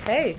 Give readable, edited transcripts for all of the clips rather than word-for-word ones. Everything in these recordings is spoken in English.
Okay.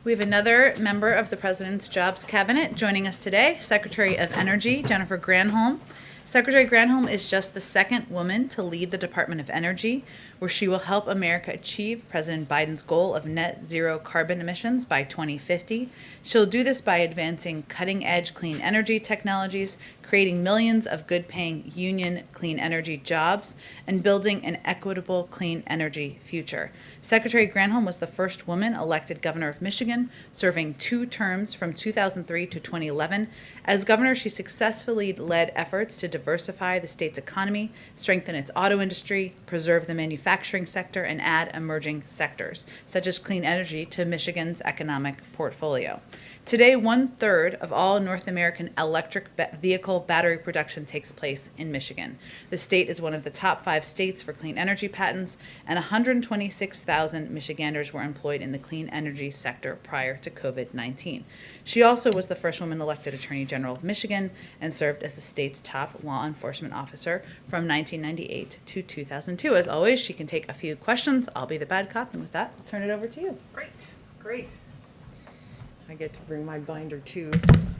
We have another member of the President's Jobs Cabinet joining us today, Secretary of Energy, Jennifer Granholm. Secretary Granholm is just the second woman to lead the Department of Energy, where she will help America achieve President Biden's goal of net zero carbon emissions by 2050. She'll do this by advancing cutting-edge clean energy technologies, creating millions of good-paying union clean energy jobs, and building an equitable clean energy future. Secretary Granholm was the first woman elected governor of Michigan, serving 2 terms from 2003 to 2011. As governor, she successfully led efforts to diversify the state's economy, strengthen its auto industry, preserve the manufacturing sector, and add emerging sectors, such as clean energy, to Michigan's economic portfolio. Today, 1/3 of all North American electric vehicle battery production takes place in Michigan. The state is one of the top 5 states for clean energy patents, and 126,000 Michiganders were employed in the clean energy sector prior to COVID-19. She also was the first woman elected Attorney General of Michigan and served as the state's top law enforcement officer from 1998 to 2002. As always, she can take a few questions. I'll be the bad cop, and with that, I'll turn it over to you. Great. I get to bring my binder too.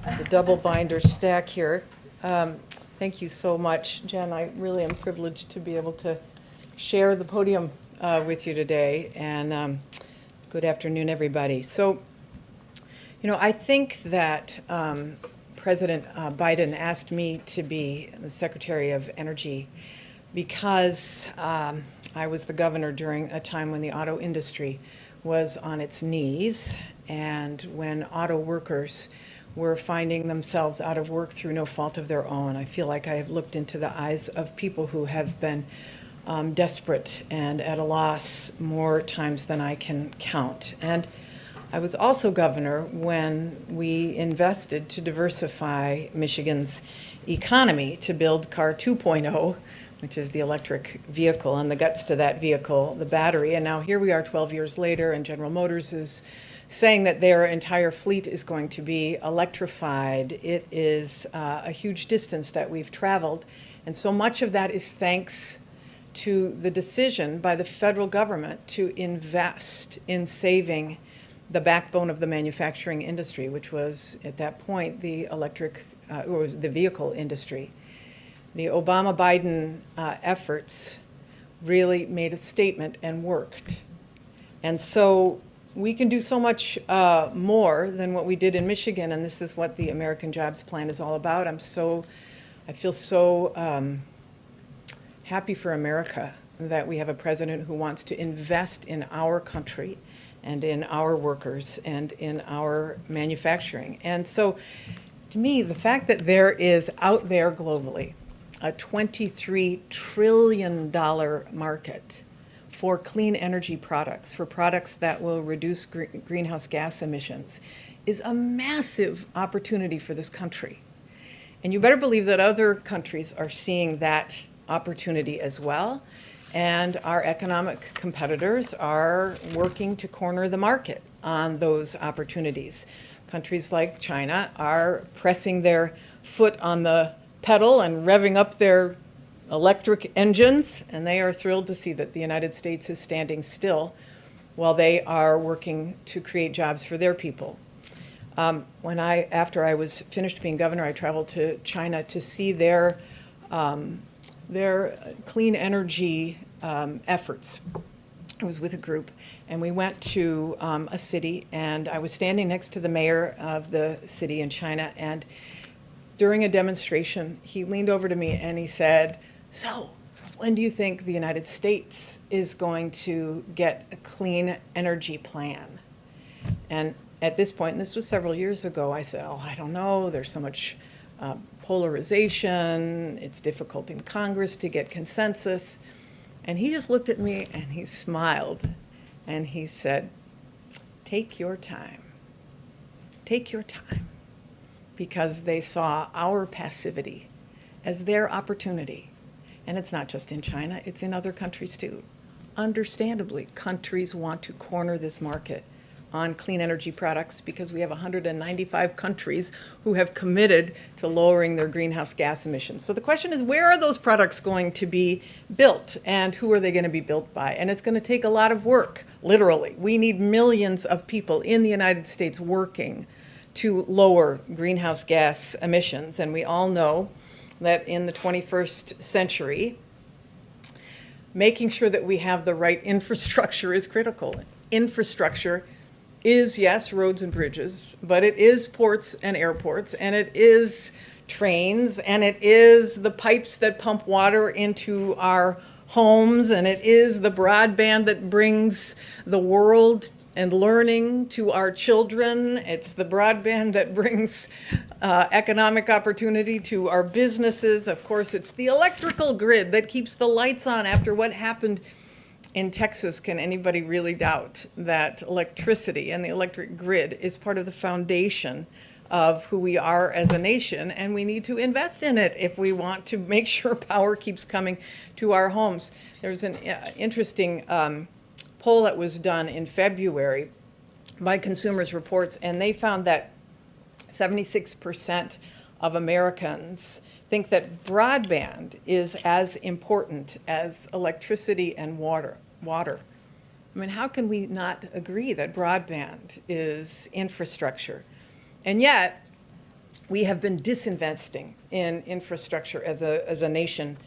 It's a double binder stack here. Thank you so much, Jen. I really am privileged to be able to share the podium with you today. And good afternoon, everybody. So, I think that President Biden asked me to be the Secretary of Energy because I was the governor during a time when the auto industry was on its knees, and when auto workers were finding themselves out of work through no fault of their own. I feel like I have looked into the eyes of people who have been desperate and at a loss more times than I can count. And I was also governor when we invested to diversify Michigan's economy to build Car 2.0, which is the electric vehicle, and the guts to that vehicle, the battery. And now here we are 12 years later, and General Motors is saying that their entire fleet is going to be electrified. It is a huge distance that we've traveled, and so much of that is thanks to the decision by the federal government to invest in saving the backbone of the manufacturing industry, which was at that point the or the vehicle industry. The Obama-Biden efforts really made a statement and worked. And so we can do so much more than what we did in Michigan, and this is what the American Jobs Plan is all about. I feel so happy for America that we have a president who wants to invest in our country and in our workers and in our manufacturing. And so, to me, the fact that there is out there globally a $23 trillion market for clean energy products, for products that will reduce greenhouse gas emissions, is a massive opportunity for this country. And you better believe that other countries are seeing that opportunity as well. And our economic competitors are working to corner the market on those opportunities. Countries like China are pressing their foot on the pedal and revving up their electric engines, and they are thrilled to see that the United States is standing still while they are working to create jobs for their people. After I was finished being governor, I traveled to China to see their clean energy efforts. I was with a group, and we went to a city, and I was standing next to the mayor of the city in China, and during a demonstration, he leaned over to me and he said, "So, when do you think the United States is going to get a clean energy plan?" And at this point, and this was several years ago, I said, "Oh, I don't know. There's so much polarization. It's difficult in Congress to get consensus." And he just looked at me and he smiled and he said, "Take your time. Take your time." Because they saw our passivity as their opportunity. And it's not just in China, it's in other countries too. Understandably, countries want to corner this market on clean energy products because we have 195 countries who have committed to lowering their greenhouse gas emissions. So the question is, where are those products going to be built, and who are they going to be built by? And it's going to take a lot of work, literally. We need millions of people in the United States working to lower greenhouse gas emissions. And we all know that in the 21st century, making sure that we have the right infrastructure is critical. Infrastructure is, yes, roads and bridges, but it is ports and airports, and it is trains, and it is the pipes that pump water into our homes, and it is the broadband that brings the world and learning to our children. It's the broadband that brings economic opportunity to our businesses. Of course, it's the electrical grid that keeps the lights on after what happened in Texas. Can anybody really doubt that electricity and the electric grid is part of the foundation of who we are as a nation, and we need to invest in it if we want to make sure power keeps coming to our homes. There's an interesting poll that was done in February by Consumers Reports, and they found that 76% of Americans think that broadband is as important as electricity and water. I mean, how can we not agree that broadband is infrastructure? And yet, we have been disinvesting in infrastructure as a nation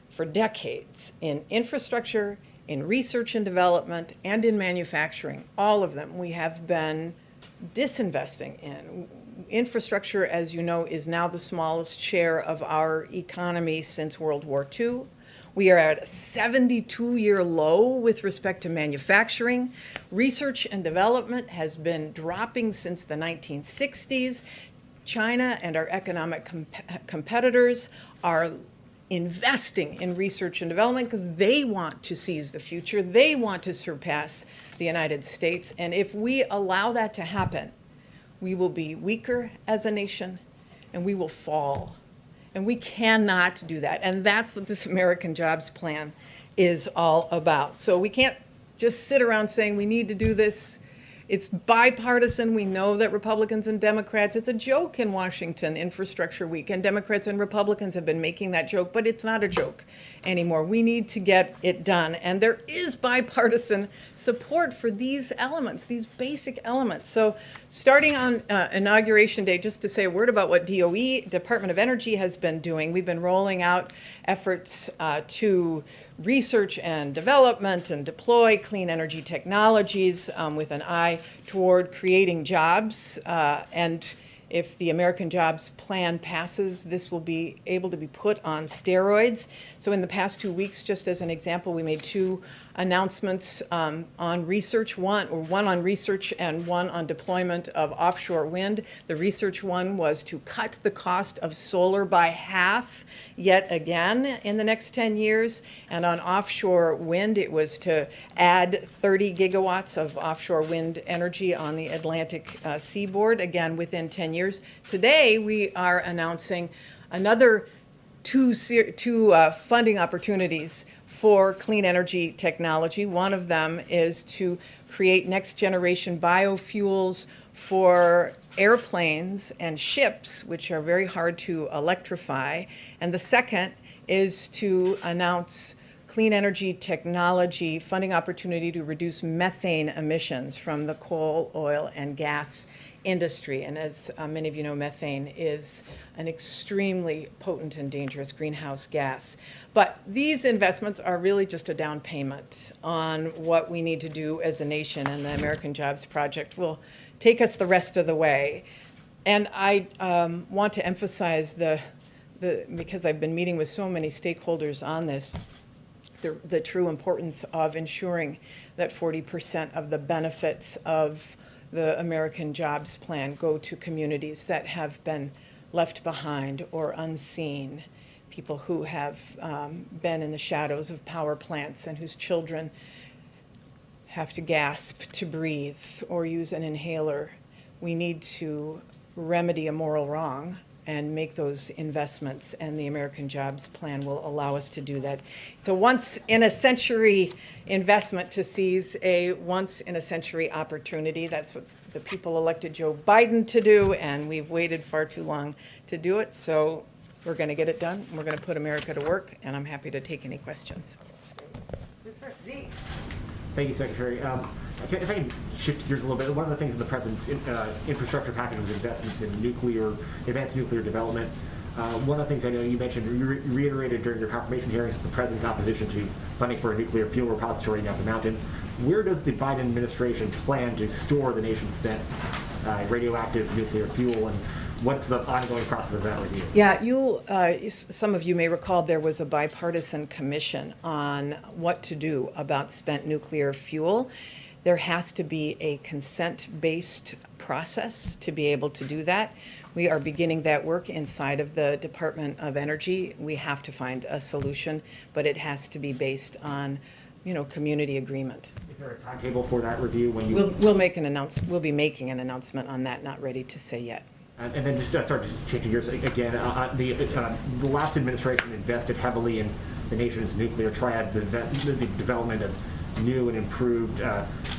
for decades, in infrastructure, in research and development, and in manufacturing. All of them we have been disinvesting in. Infrastructure, as you know, is now the smallest share of our economy since World War II. We are at a 72-year low with respect to manufacturing. Research and development has been dropping since the 1960s. China and our economic competitors are investing in research and development because they want to seize the future. They want to surpass the United States. And if we allow that to happen, we will be weaker as a nation, and we will fall. And we cannot do that. And that's what this American Jobs Plan is all about. So we can't just sit around saying we need to do this. It's bipartisan. We know that Republicans and Democrats, it's a joke in Washington, Infrastructure Week, and Democrats and Republicans have been making that joke, but it's not a joke anymore. We need to get it done. And there is bipartisan support for these elements, these basic elements. So starting on Inauguration Day, just to say a word about what DOE, Department of Energy, has been doing, we've been rolling out efforts to research and development and deploy clean energy technologies with an eye toward creating jobs. And if the American Jobs Plan passes, this will be able to be put on steroids. So in the past 2 weeks, just as an example, we made two announcements on research, one on research and one on deployment of offshore wind. The research one was to cut the cost of solar by half yet again in the next 10 years. And on offshore wind, it was to add 30 gigawatts of offshore wind energy on the Atlantic seaboard, again, within 10 years. Today, we are announcing another two funding opportunities for clean energy technology. One of them is to create next generation biofuels for airplanes and ships, which are very hard to electrify. And the second is to announce clean energy technology funding opportunity to reduce methane emissions from the coal, oil, and gas industry. And as many of you know, methane is an extremely potent and dangerous greenhouse gas. But these investments are really just a down payment on what we need to do as a nation, and the American Jobs Project will take us the rest of the way. And I want to emphasize because I've been meeting with so many stakeholders on this, the true importance of ensuring that 40% of the benefits of the American Jobs Plan go to communities that have been left behind or unseen, people who have been in the shadows of power plants and whose children have to gasp to breathe or use an inhaler. We need to remedy a moral wrong and make those investments, and the American Jobs Plan will allow us to do that. It's a once-in-a-century investment to seize a once-in-a-century opportunity. That's what the people elected Joe Biden to do, and we've waited far too long to do it. So we're going to get it done. We're going to put America to work, and I'm happy to take any questions. Thank you, Secretary. If I can shift gears a little bit, one of the things in the President's infrastructure package was investments in advanced nuclear development. One of the things I know you mentioned, you reiterated during your confirmation hearings, the President's opposition to funding for a nuclear fuel repository in Apple Mountain. Where does the Biden administration plan to store the nation's spent radioactive nuclear fuel, and what's the ongoing process of that review? Yeah, some of you may recall there was a bipartisan commission on what to do about spent nuclear fuel. There has to be a consent-based process to be able to do that. We are beginning that work inside of the Department of Energy. We have to find a solution, but it has to be based on, community agreement. Is there a timetable for that review? When you We'll make an announcement. We'll be making an announcement on that. Not ready to say yet. And then just changing gears again, the last administration invested heavily in the nation's nuclear triad, the development of new and improved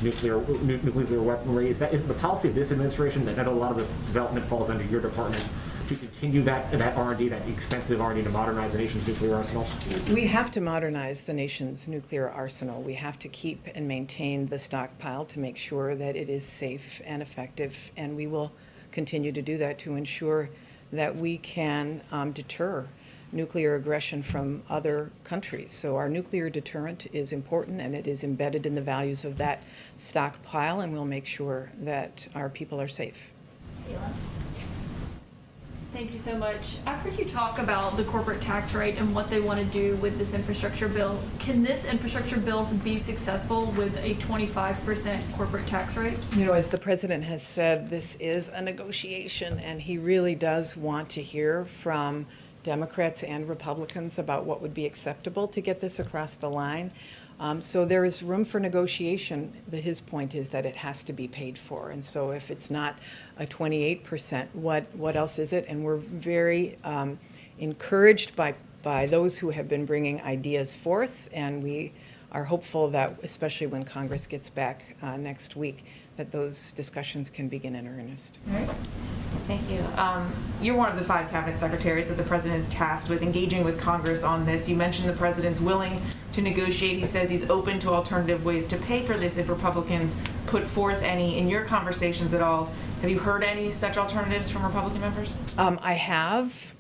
nuclear weaponry. Is the policy of this administration that a lot of this development falls under your department to continue that R&D, that expensive R&D to modernize the nation's nuclear arsenal? We have to modernize the nation's nuclear arsenal. We have to keep and maintain the stockpile to make sure that it is safe and effective, and we will continue to do that to ensure that we can deter nuclear aggression from other countries. So our nuclear deterrent is important, and it is embedded in the values of that stockpile, and we'll make sure that our people are safe. Thank you so much. I've heard you talk about the corporate tax rate and what they want to do with this infrastructure bill. Can this infrastructure bill be successful with a 25% corporate tax rate? As the president has said, this is a negotiation, and he really does want to hear from Democrats and Republicans about what would be acceptable to get this across the line. So there is room for negotiation. His point is that it has to be paid for. And so if it's not a 28%, what else is it? And we're very encouraged by those who have been bringing ideas forth, and we are hopeful that, especially when Congress gets back next week, that those discussions can begin in earnest. All right. Thank you. You're one of the 5 cabinet secretaries that the president is tasked with engaging with Congress on this. You mentioned the president's willing to negotiate. He says he's open to alternative ways to pay for this if Republicans put forth any. In your conversations at all, have you heard any such alternatives from Republican members? I have.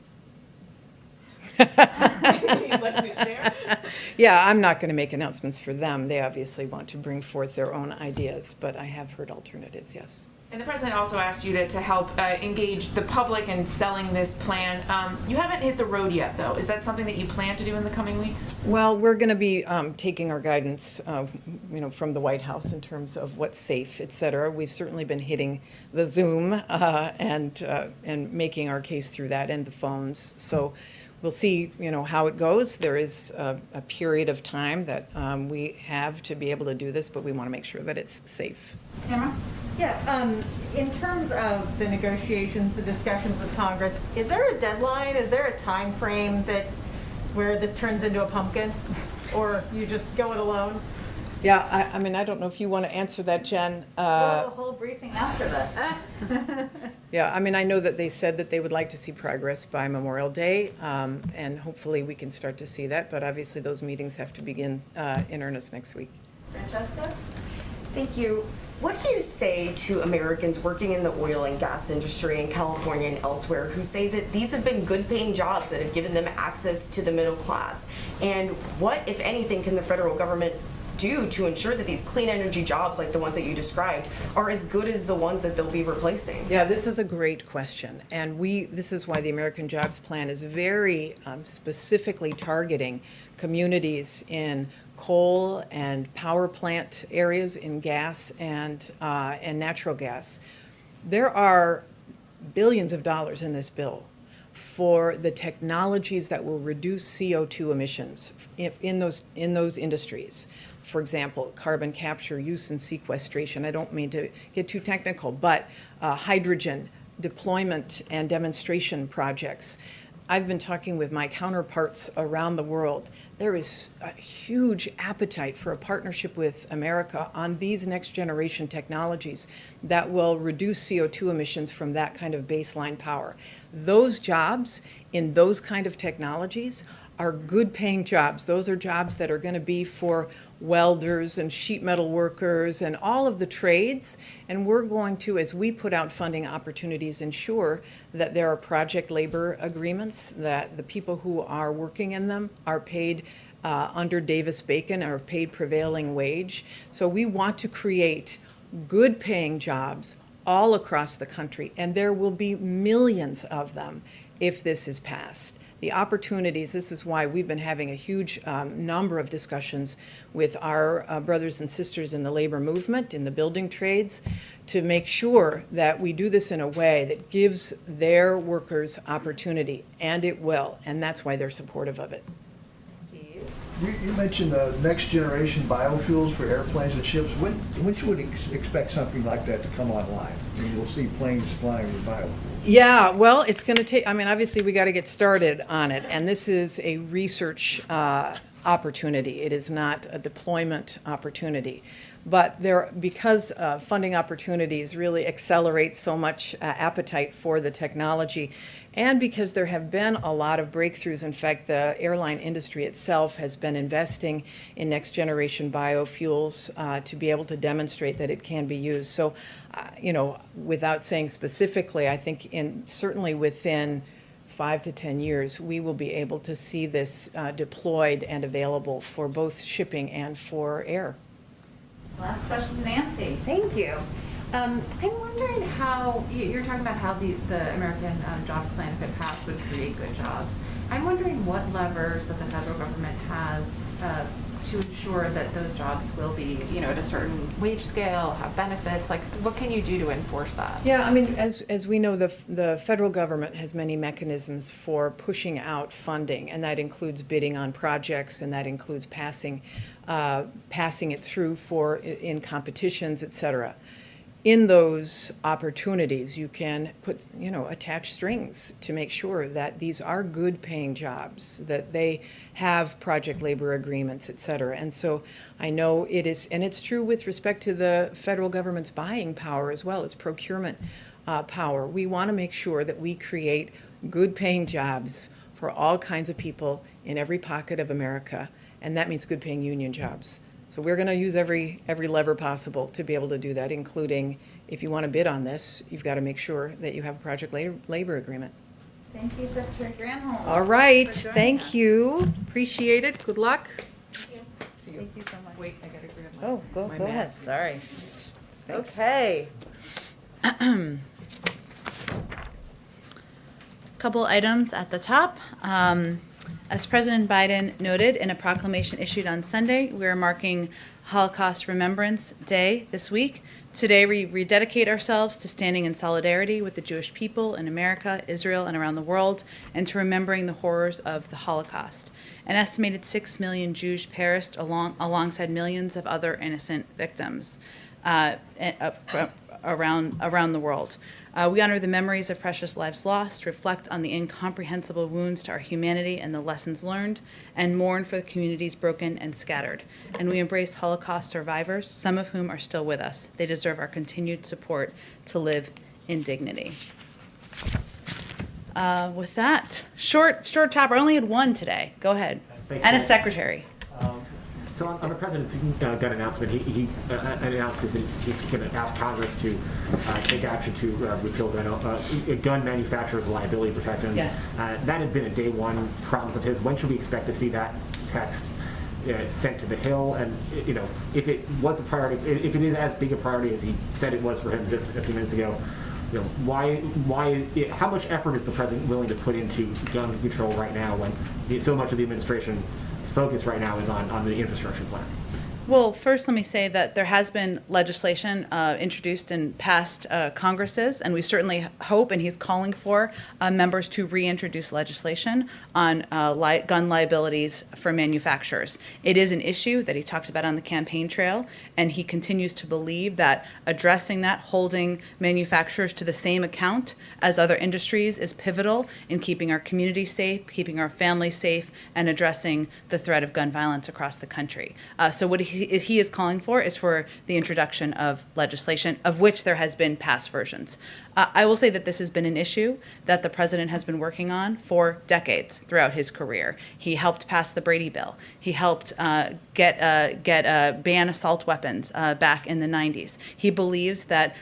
Yeah, I'm not going to make announcements for them. They obviously want to bring forth their own ideas, but I have heard alternatives, yes. And the president also asked you to help engage the public in selling this plan. You haven't hit the road yet, though. Is that something that you plan to do in the coming weeks? Well, we're going to be taking our guidance, from the White House in terms of what's safe, et cetera. We've certainly been hitting the Zoom and making our case through that and the phones. So we'll see, how it goes. There is a period of time that we have to be able to do this, but we want to make sure that it's safe. Tamara? Yeah, in terms of the negotiations, the discussions with Congress, is there a deadline? Is there a time frame where this turns into a pumpkin? Or you just go it alone? Yeah, I don't know if you want to answer that, Jen. We'll have a whole briefing after this. Yeah, I know that they said that they would like to see progress by Memorial Day, and hopefully we can start to see that, but obviously those meetings have to begin in earnest next week. Francesca? Thank you. What do you say to Americans working in the oil and gas industry in California and elsewhere who say that these have been good paying jobs that have given them access to the middle class? And what, if anything, can the federal government do to ensure that these clean energy jobs, like the ones that you described, are as good as the ones that they'll be replacing? Yeah, this is a great question. And this is why the American Jobs Plan is very specifically targeting communities in coal and power plant areas, in gas and natural gas. There are billions of dollars in this bill for the technologies that will reduce CO2 emissions in those industries. For example, carbon capture, use and sequestration. I don't mean to get too technical, but hydrogen, deployment and demonstration projects. I've been talking with my counterparts around the world. There is a huge appetite for a partnership with America on these next generation technologies that will reduce CO2 emissions from that kind of baseline power. Those jobs in those kind of technologies are good paying jobs. Those are jobs that are going to be for welders and sheet metal workers and all of the trades. And we're going to, as we put out funding opportunities, ensure that there are project labor agreements, that the people who are working in them are paid under Davis-Bacon, are paid prevailing wage. So we want to create good paying jobs all across the country, and there will be millions of them if this is passed. The opportunities, this is why we've been having a huge number of discussions with our brothers and sisters in the labor movement, in the building trades, to make sure that we do this in a way that gives their workers opportunity, and it will, and that's why they're supportive of it. You mentioned next generation biofuels for airplanes and ships. When should we expect something like that to come online? I mean, we'll see planes flying with biofuels. Yeah, well, it's going to take, I mean, obviously we got to get started on it, and this is a research opportunity. It is not a deployment opportunity. But because funding opportunities really accelerate so much appetite for the technology, and because there have been a lot of breakthroughs. In fact, the airline industry itself has been investing in next generation biofuels to be able to demonstrate that it can be used. So, without saying specifically, I think certainly within 5 to 10 years, we will be able to see this deployed and available for both shipping and for air. Last question to Nancy. Thank you. I'm wondering how, you're talking about how the American Jobs Plan, if it passed, would create good jobs. I'm wondering what levers that the federal government has to ensure that those jobs will be, at a certain wage scale, have benefits. Like, what can you do to enforce that? Yeah, I mean, as we know, the federal government has many mechanisms for pushing out funding, and that includes bidding on projects, and that includes passing it through in competitions, et cetera. In those opportunities, you can attach strings to make sure that these are good paying jobs, that they have project labor agreements, et cetera. And so I know it is, and it's true with respect to the federal government's buying power as well, its procurement power. We want to make sure that we create good paying jobs for all kinds of people in every pocket of America, and that means good paying union jobs. So we're going to use every lever possible to be able to do that, including if you want to bid on this, you've got to make sure that you have a project labor agreement. Thank you, Secretary Granholm. All right, for joining thank us. you. Appreciate it. Good luck. Thank you so much. Wait, I got to grab Go my ahead. mask. Sorry. Thanks. Okay. Couple items at the top. As President Biden noted in a proclamation issued on Sunday, we are marking Holocaust Remembrance Day this week. Today, we rededicate ourselves to standing in solidarity with the Jewish people in America, Israel, and around the world, and to remembering the horrors of the Holocaust. An estimated 6 million Jews perished alongside millions of other innocent victims around the world. We honor the memories of precious lives lost, reflect on the incomprehensible wounds to our humanity and the lessons learned, and mourn for the communities broken and scattered. And we embrace Holocaust survivors, some of whom are still with us. They deserve our continued support to live in dignity. With that, short topper. I only had one today. Go ahead. Thanks, And a Paul. secretary. So on the president's gun announcement, he announced he's going to ask Congress to take action to repeal gun manufacturers' liability protection. Yes. That had been a day one promise of his. When should we expect to see that text sent to the Hill? And if it was a priority, if it is as big a priority as he said it was for him just a few minutes ago, how much effort is the president willing to put into gun control right now when so much of the administration's focus right now is on the infrastructure plan? Well, first, let me say that there has been legislation introduced in past Congresses, and we certainly hope, and he's calling for members to reintroduce legislation on gun liabilities for manufacturers. It is an issue that he talked about on the campaign trail, and he continues to believe that addressing that, holding manufacturers to the same account as other industries, is pivotal in keeping our community safe, keeping our families safe, and addressing the threat of gun violence across the country. So what he is calling for is for the introduction of legislation, of which there has been past versions. I will say that this has been an issue that the president has been working on for decades throughout his career. He helped pass the Brady Bill. He helped ban assault weapons back in the 90s. He believes that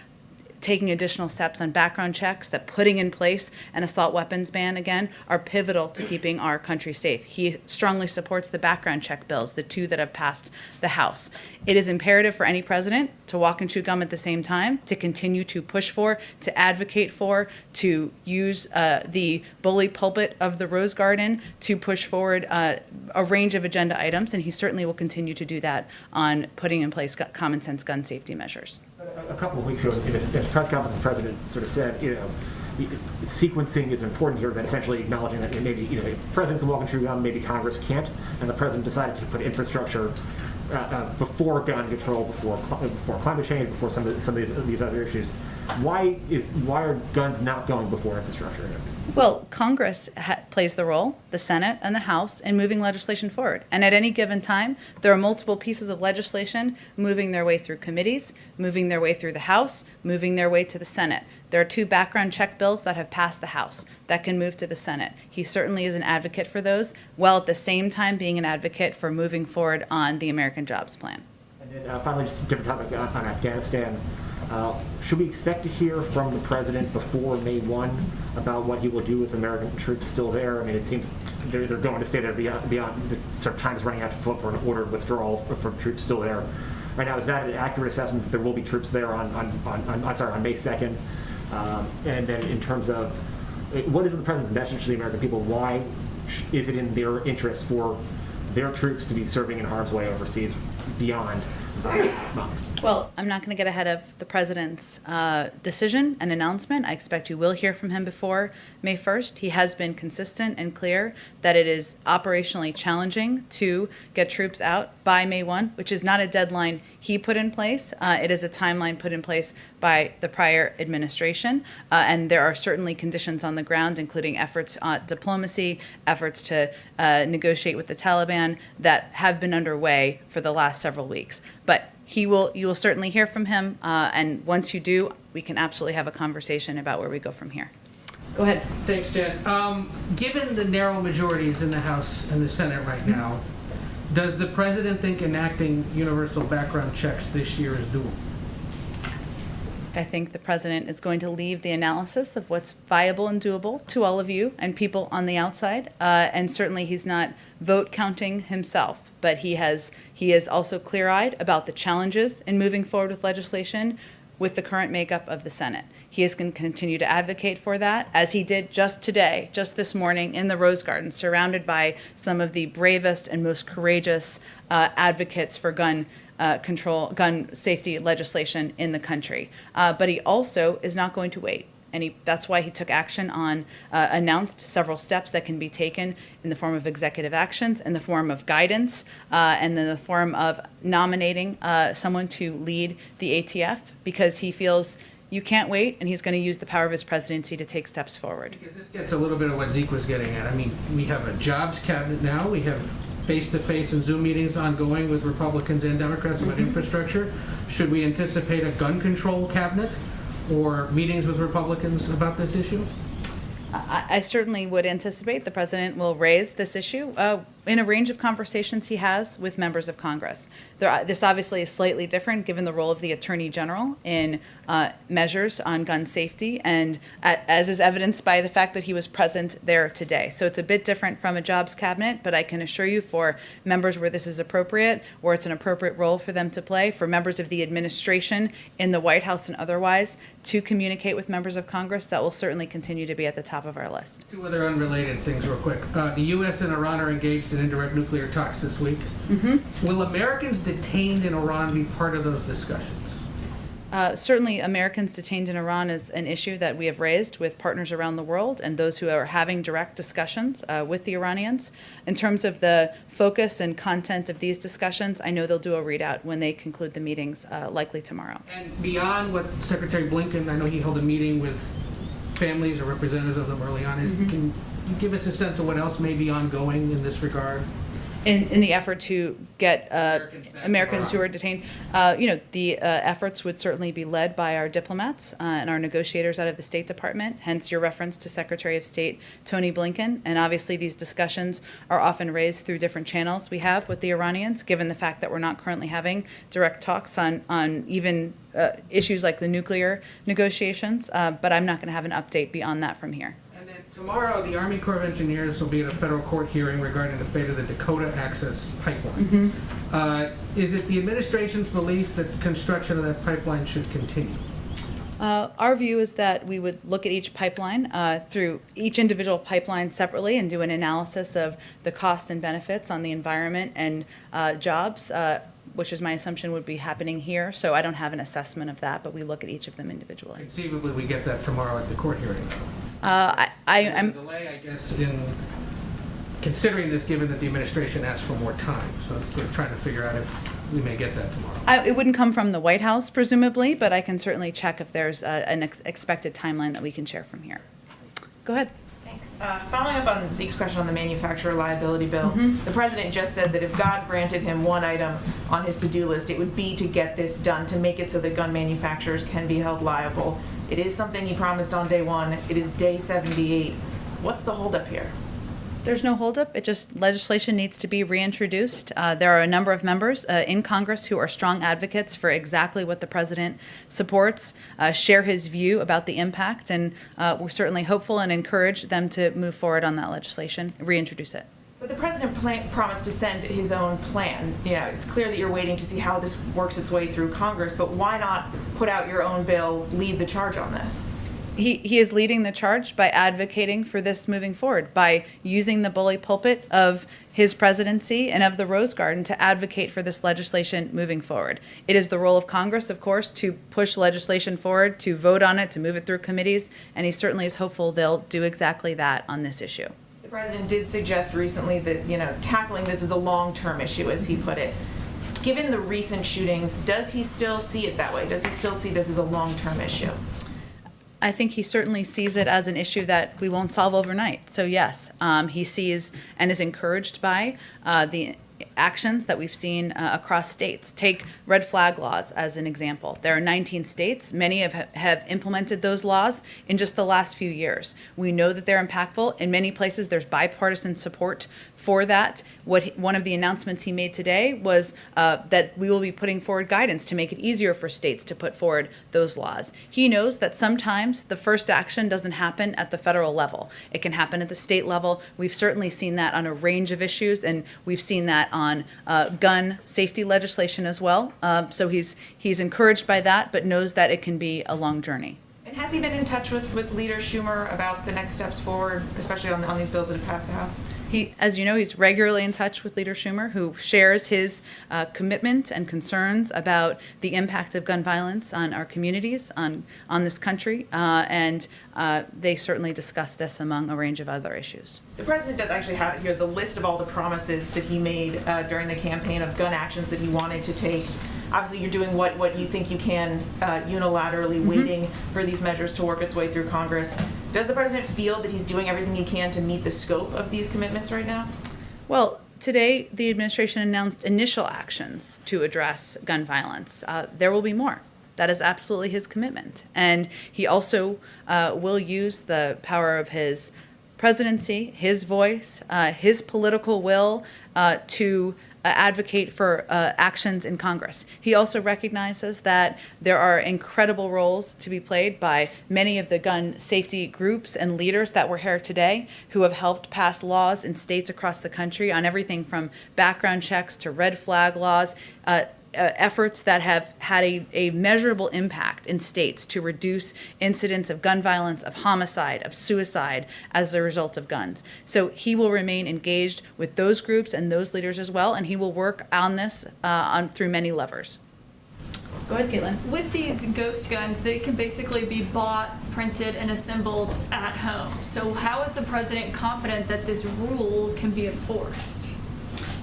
taking additional steps on background checks, that putting in place an assault weapons ban again, are pivotal to keeping our country safe. He strongly supports the background check bills, the two that have passed the House. It is imperative for any president to walk and chew gum at the same time, to continue to push for, to advocate for, to use the bully pulpit of the Rose Garden to push forward a range of agenda items, and he certainly will continue to do that on putting in place common sense gun safety measures. A couple of weeks ago, in a press conference, the president sort of said, sequencing is important here, but essentially acknowledging that maybe, the president can walk and chew gum, maybe Congress can't, and the president decided to put infrastructure before gun control, before climate change, before some of these other issues. Why are guns not going before infrastructure? Well, Congress plays the role, the Senate and the House, in moving legislation forward. And at any given time, there are multiple pieces of legislation moving their way through committees, moving their way through the House, moving their way to the Senate. There are two background check bills that have passed the House that can move to the Senate. He certainly is an advocate for those, while at the same time being an advocate for moving forward on the American Jobs Plan. And then finally, just a different topic on Afghanistan. Should we expect to hear from the president before May 1 about what he will do with American troops still there? I mean, it seems they're going to stay there beyond the sort of time is running out to vote for an ordered withdrawal from troops still there. Right now, is that an accurate assessment that there will be troops there on May 2nd? And then in terms of what is the president's message to the American people? Why is it in their interest for their troops to be serving in harm's way overseas beyond this month? Well, I'm not going to get ahead of the president's decision and announcement. I expect you will hear from him before May 1st. He has been consistent and clear that it is operationally challenging to get troops out by May 1, which is not a deadline he put in place. It is a timeline put in place by the prior administration. And there are certainly conditions on the ground, including efforts at diplomacy, efforts to negotiate with the Taliban, that have been underway for the last several weeks. But you will certainly hear from him, and once you do, we can absolutely have a conversation about where we go from here. Go ahead. Thanks, Jen. Given the narrow majorities in the House and the Senate right now, does the president think enacting universal background checks this year is doable? I think the president is going to leave the analysis of what's viable and doable to all of you and people on the outside. And certainly he's not vote counting himself, but he is also clear-eyed about the challenges in moving forward with legislation with the current makeup of the Senate. He is going to continue to advocate for that, as he did just today, just this morning in the Rose Garden, surrounded by some of the bravest and most courageous advocates for gun safety legislation in the country. But he also is not going to wait. And that's why he took action on, announced several steps that can be taken in the form of executive actions, in the form of guidance, and in the form of nominating someone to lead the ATF, because he feels you can't wait, and he's going to use the power of his presidency to take steps forward. Because this gets a little bit of what Zeke was getting at. I mean, we have a jobs cabinet now. We have face-to-face and Zoom meetings ongoing with Republicans and Democrats about infrastructure. Should we anticipate a gun control cabinet or meetings with Republicans about this issue? I certainly would anticipate the president will raise this issue in a range of conversations he has with members of Congress. This obviously is slightly different given the role of the Attorney General in measures on gun safety, and as is evidenced by the fact that he was present there today. So it's a bit different from a jobs cabinet, but I can assure you for members where this is appropriate, where it's an appropriate role for them to play, for members of the administration in the White House and otherwise to communicate with members of Congress, that will certainly continue to be at the top of our list. Two other unrelated things real quick. The U.S. and Iran are engaged engaged in indirect nuclear talks this week. Will Americans detained in Iran be part of those discussions? Certainly, Americans detained in Iran is an issue that we have raised with partners around the world and those who are having direct discussions with the Iranians. In terms of the focus and content of these discussions, I know they'll do a readout when they conclude the meetings, likely tomorrow. And beyond what Secretary Blinken, I know he held a meeting with families or representatives of them early on. Can you give us a sense of what else may be ongoing in this regard? In the effort to get Americans who are detained, the efforts would certainly be led by our diplomats and our negotiators out of the State Department, hence your reference to Secretary of State Tony Blinken. And obviously these discussions are often raised through different channels we have with the Iranians, given the fact that we're not currently having direct talks on even issues like the nuclear negotiations, but I'm not going to have an update beyond that from here. Tomorrow, the Army Corps of Engineers will be at a federal court hearing regarding the fate of the Dakota Access Pipeline. Is it the administration's belief that construction of that pipeline should continue? Our view is that we would look at each pipeline through each individual pipeline separately and do an analysis of the costs and benefits on the environment and jobs, which is my assumption would be happening here. So I don't have an assessment of that, but we look at each of them individually. Conceivably, we get that tomorrow at the court hearing, though. I'm delay, I guess, in considering this, given that the administration asked for more time. So we're trying to figure out if we may get that tomorrow. It wouldn't come from the White House, presumably, but I can certainly check if there's an expected timeline that we can share from here. Go ahead. Thanks. Following up on Zeke's question on the manufacturer liability bill, the president just said that if God granted him one item on his to-do list, it would be to get this done, to make it so that gun manufacturers can be held liable. It is something he promised on day one. It is day 78. What's the holdup here? There's no holdup. It just legislation needs to be reintroduced. There are a number of members in Congress who are strong advocates for exactly what the president supports, share his view about the impact, and we're certainly hopeful and encourage them to move forward on that legislation, reintroduce it. But the president promised to send his own plan. It's clear that you're waiting to see how this works its way through Congress, but why not put out your own bill, lead the charge on this? He is leading the charge by advocating for this moving forward, by using the bully pulpit of his presidency and of the Rose Garden to advocate for this legislation moving forward. It is the role of Congress, of course, to push legislation forward, to vote on it, to move it through committees, and he certainly is hopeful they'll do exactly that on this issue. The president did suggest recently that, tackling this is a long-term issue, as he put it. Given the recent shootings, does he still see it that way? Does he still see this as a long-term issue? I think he certainly sees it as an issue that we won't solve overnight. So yes, he sees and is encouraged by the actions that we've seen across states. Take red flag laws as an example. There are 19 states. Many have implemented those laws in just the last few years. We know that they're impactful. In many places, there's bipartisan support for that. One of the announcements he made today was that we will be putting forward guidance to make it easier for states to put forward those laws. He knows that sometimes the first action doesn't happen at the federal level. It can happen at the state level. We've certainly seen that on a range of issues, and we've seen that on gun safety legislation as well. So he's encouraged by that, but knows that it can be a long journey. And has he been in touch with Leader Schumer about the next steps forward, especially on these bills that have passed the House? As you know, he's regularly in touch with Leader Schumer, who shares his commitment and concerns about the impact of gun violence on our communities, on this country, and they certainly discuss this among a range of other issues. The president does actually have it here, the list of all the promises that he made during the campaign of gun actions that he wanted to take. Obviously, you're doing what you think you can unilaterally, waiting for these measures to work its way through Congress. Does the president feel that he's doing everything he can to meet the scope of these commitments right now? Well, today the administration announced initial actions to address gun violence. There will be more. That is absolutely his commitment. And he also will use the power of his presidency, his voice, his political will to advocate for actions in Congress. He also recognizes that there are incredible roles to be played by many of the gun safety groups and leaders that were here today who have helped pass laws in states across the country on everything from background checks to red flag laws. efforts that have had a measurable impact in states to reduce incidents of gun violence, of homicide, of suicide as a result of guns. So he will remain engaged with those groups and those leaders as well, and he will work on this through many levers. Go ahead, Caitlin. With these ghost guns, they can basically be bought, printed, and assembled at home. So how is the president confident that this rule can be enforced?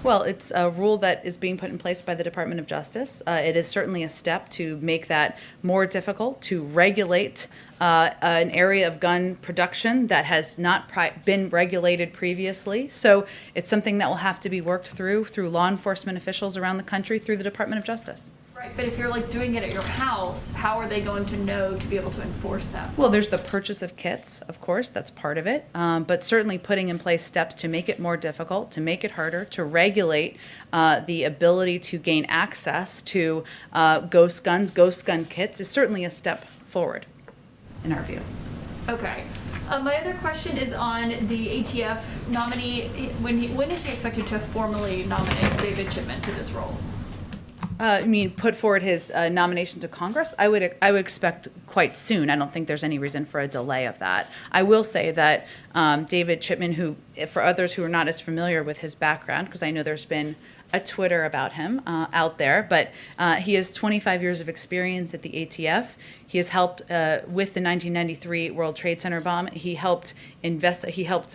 Well, it's a rule that is being put in place by the Department of Justice. It is certainly a step to make that more difficult, to regulate an area of gun production that has not been regulated previously. So it's something that will have to be worked through law enforcement officials around the country, through the Department of Justice. Right, but if you're like doing it at your house, how are they going to know to be able to enforce that? Well, there's the purchase of kits, of course, that's part of it, but certainly putting in place steps to make it more difficult, to make it harder, to regulate the ability to gain access to ghost gun kits is certainly a step forward, in our view. Okay. My other question is on the ATF nominee. When is he expected to formally nominate David Chipman to this role? You mean put forward his nomination to Congress? I would expect quite soon. I don't think there's any reason for a delay of that. I will say that David Chipman, who, for others who are not as familiar with his background, because I know there's been a Twitter about him out there, but he has 25 years of experience at the ATF. He has helped with the 1993 World Trade Center bomb. He helped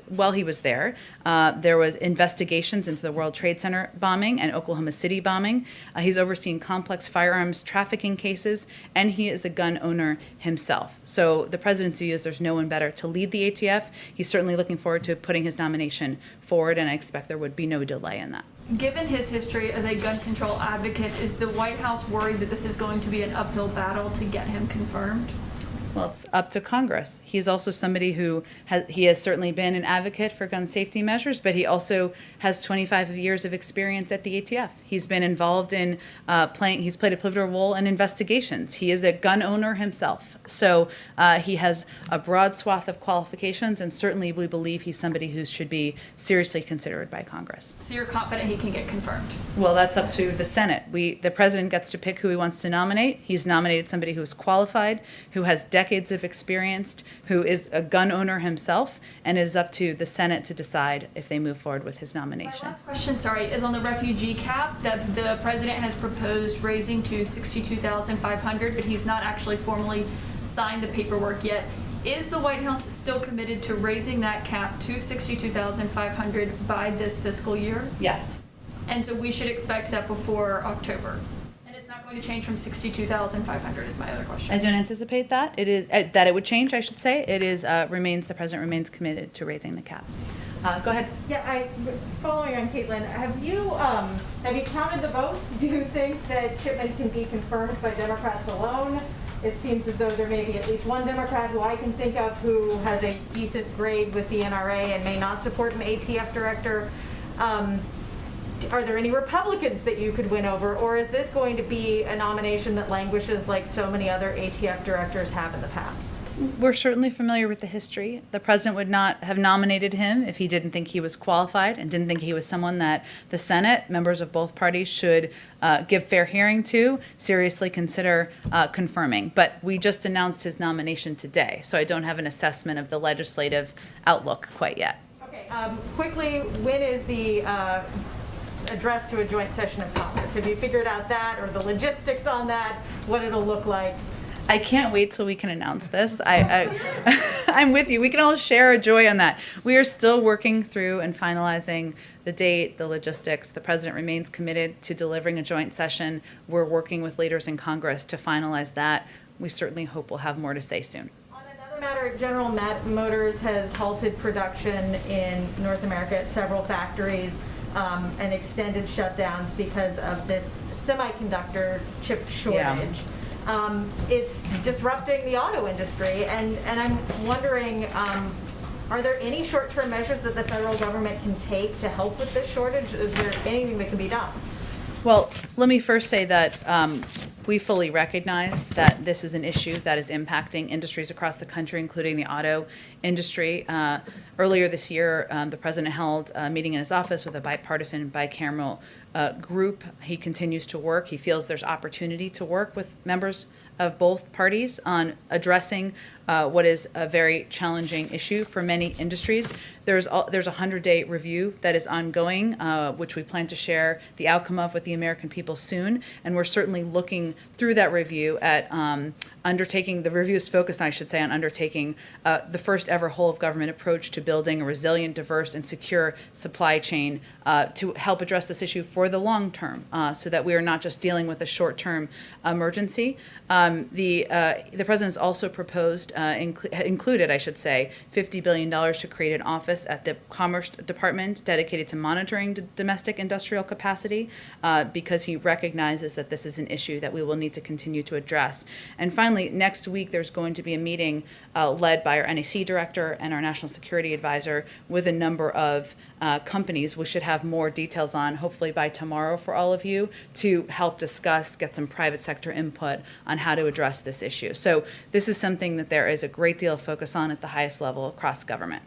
while he was there. There was investigations into the World Trade Center bombing and Oklahoma City bombing. He's overseen complex firearms trafficking cases, and he is a gun owner himself. So the president's view is there's no one better to lead the ATF. He's certainly looking forward to putting his nomination forward, and I expect there would be no delay in that. Given his history as a gun control advocate, is the White House worried that this is going to be an uphill battle to get him confirmed? Well, it's up to Congress. He's also somebody who has certainly been an advocate for gun safety measures, but he also has 25 years of experience at the ATF. He's been involved in he's played a pivotal role in investigations. He is a gun owner himself. So he has a broad swath of qualifications, and certainly we believe he's somebody who should be seriously considered by Congress. So you're confident he can get confirmed? Well, that's up to the Senate. The president gets to pick who he wants to nominate. He's nominated somebody who is qualified, who has decades of experience, who is a gun owner himself, and it is up to the Senate to decide if they move forward with his nomination. My last question, is on the refugee cap that the president has proposed raising to $62,500, but he's not actually formally signed the paperwork yet. Is the White House still committed to raising that cap to $62,500 by this fiscal year? Yes. And so we should expect that before October. And it's not going to change from $62,500 is my other question. I don't anticipate that. It is that it would change, I should say. It is the president remains committed to raising the cap. Go ahead. Yeah, following on Caitlin, have you counted the votes? Do you think that Chipman can be confirmed by Democrats alone? It seems as though there may be at least one Democrat who I can think of who has a decent grade with the NRA and may not support an ATF director. Are there any Republicans that you could win over, or is this going to be a nomination that languishes like so many other ATF directors have in the past? We're certainly familiar with the history. The president would not have nominated him if he didn't think he was qualified and didn't think he was someone that the Senate, members of both parties, should give fair hearing to, seriously consider confirming. But we just announced his nomination today, so I don't have an assessment of the legislative outlook quite yet. Okay, quickly, when is the address to a joint session of Congress? Have you figured out that, or the logistics on that, what it'll look like? I can't wait till we can announce this. I'm with you. We can all share a joy on that. We are still working through and finalizing the date, the logistics. The president remains committed to delivering a joint session. We're working with leaders in Congress to finalize that. We certainly hope we'll have more to say soon. On another matter, General Motors has halted production in North America at several factories and extended shutdowns because of this semiconductor chip shortage. Yeah. It's disrupting the auto industry, and I'm wondering, are there any short-term measures that the federal government can take to help with this shortage? Is there anything that can be done? Well, let me first say that We fully recognize that this is an issue that is impacting industries across the country, including the auto industry. Earlier this year, the president held a meeting in his office with a bipartisan, bicameral group. He continues to work. He feels there's opportunity to work with members of both parties on addressing what is a very challenging issue for many industries. There's a 100-day review that is ongoing, which we plan to share the outcome of with the American people soon. And we're certainly looking through that review at undertaking, the review is focused, I should say, on undertaking the first ever whole of government approach to building a resilient, diverse, and secure supply chain to help address this issue for the long term, so that we are not just dealing with a short-term emergency. The president's also proposed, included, I should say, $50 billion to create an office at the Commerce Department dedicated to monitoring domestic industrial capacity, because he recognizes that this is an issue that we will need to continue to address. And finally, next week there's going to be a meeting led by our NEC director and our national security advisor with a number of companies we should have more details on, hopefully by tomorrow for all of you, to help discuss, get some private sector input on how to address this issue. So this is something that there is a great deal of focus on at the highest level across government.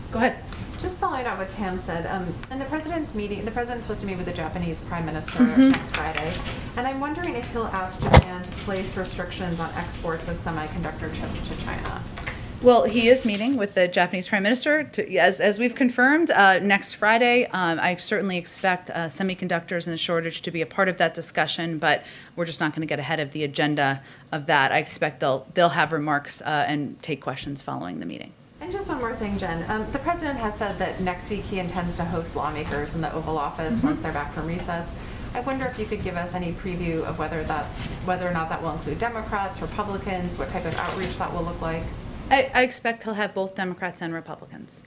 Go ahead. Just following up what Tam said, in the president's meeting, the president's supposed to meet with the Japanese prime minister next Friday, and I'm wondering if he'll ask Japan to place restrictions on exports of semiconductor chips to China. Well, he is meeting with the Japanese Prime Minister, as we've confirmed, next Friday. I certainly expect semiconductors and the shortage to be a part of that discussion, but we're just not going to get ahead of the agenda of that. I expect they'll have remarks and take questions following the meeting. And just one more thing, Jen. The president has said that next week he intends to host lawmakers in the Oval Office once they're back from recess. I wonder if you could give us any preview of whether or not that will include Democrats, Republicans, what type of outreach that will look like. I expect he'll have both Democrats and Republicans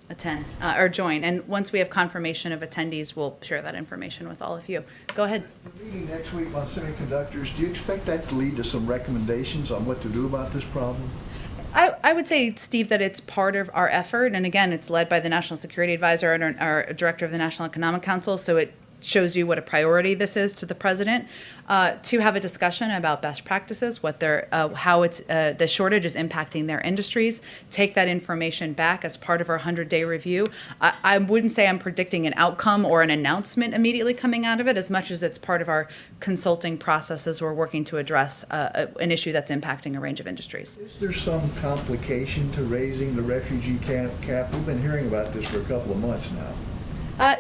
attend or join. And once we have confirmation of attendees, we'll share that information with all of you. Go ahead. The meeting next week on semiconductors, do you expect that to lead to some recommendations on what to do about this problem? I would say, Steve, that it's part of our effort. And again, it's led by the National Security Advisor and our Director of the National Economic Council. So it shows you what a priority this is to the president, to have a discussion about best practices, what how the shortage is impacting their industries, take that information back as part of our 100-day review. I wouldn't say I'm predicting an outcome or an announcement immediately coming out of it, as much as it's part of our consulting processes. We're working to address an issue that's impacting a range of industries. Is there some complication to raising the refugee cap? We've been hearing about this for a couple of months now.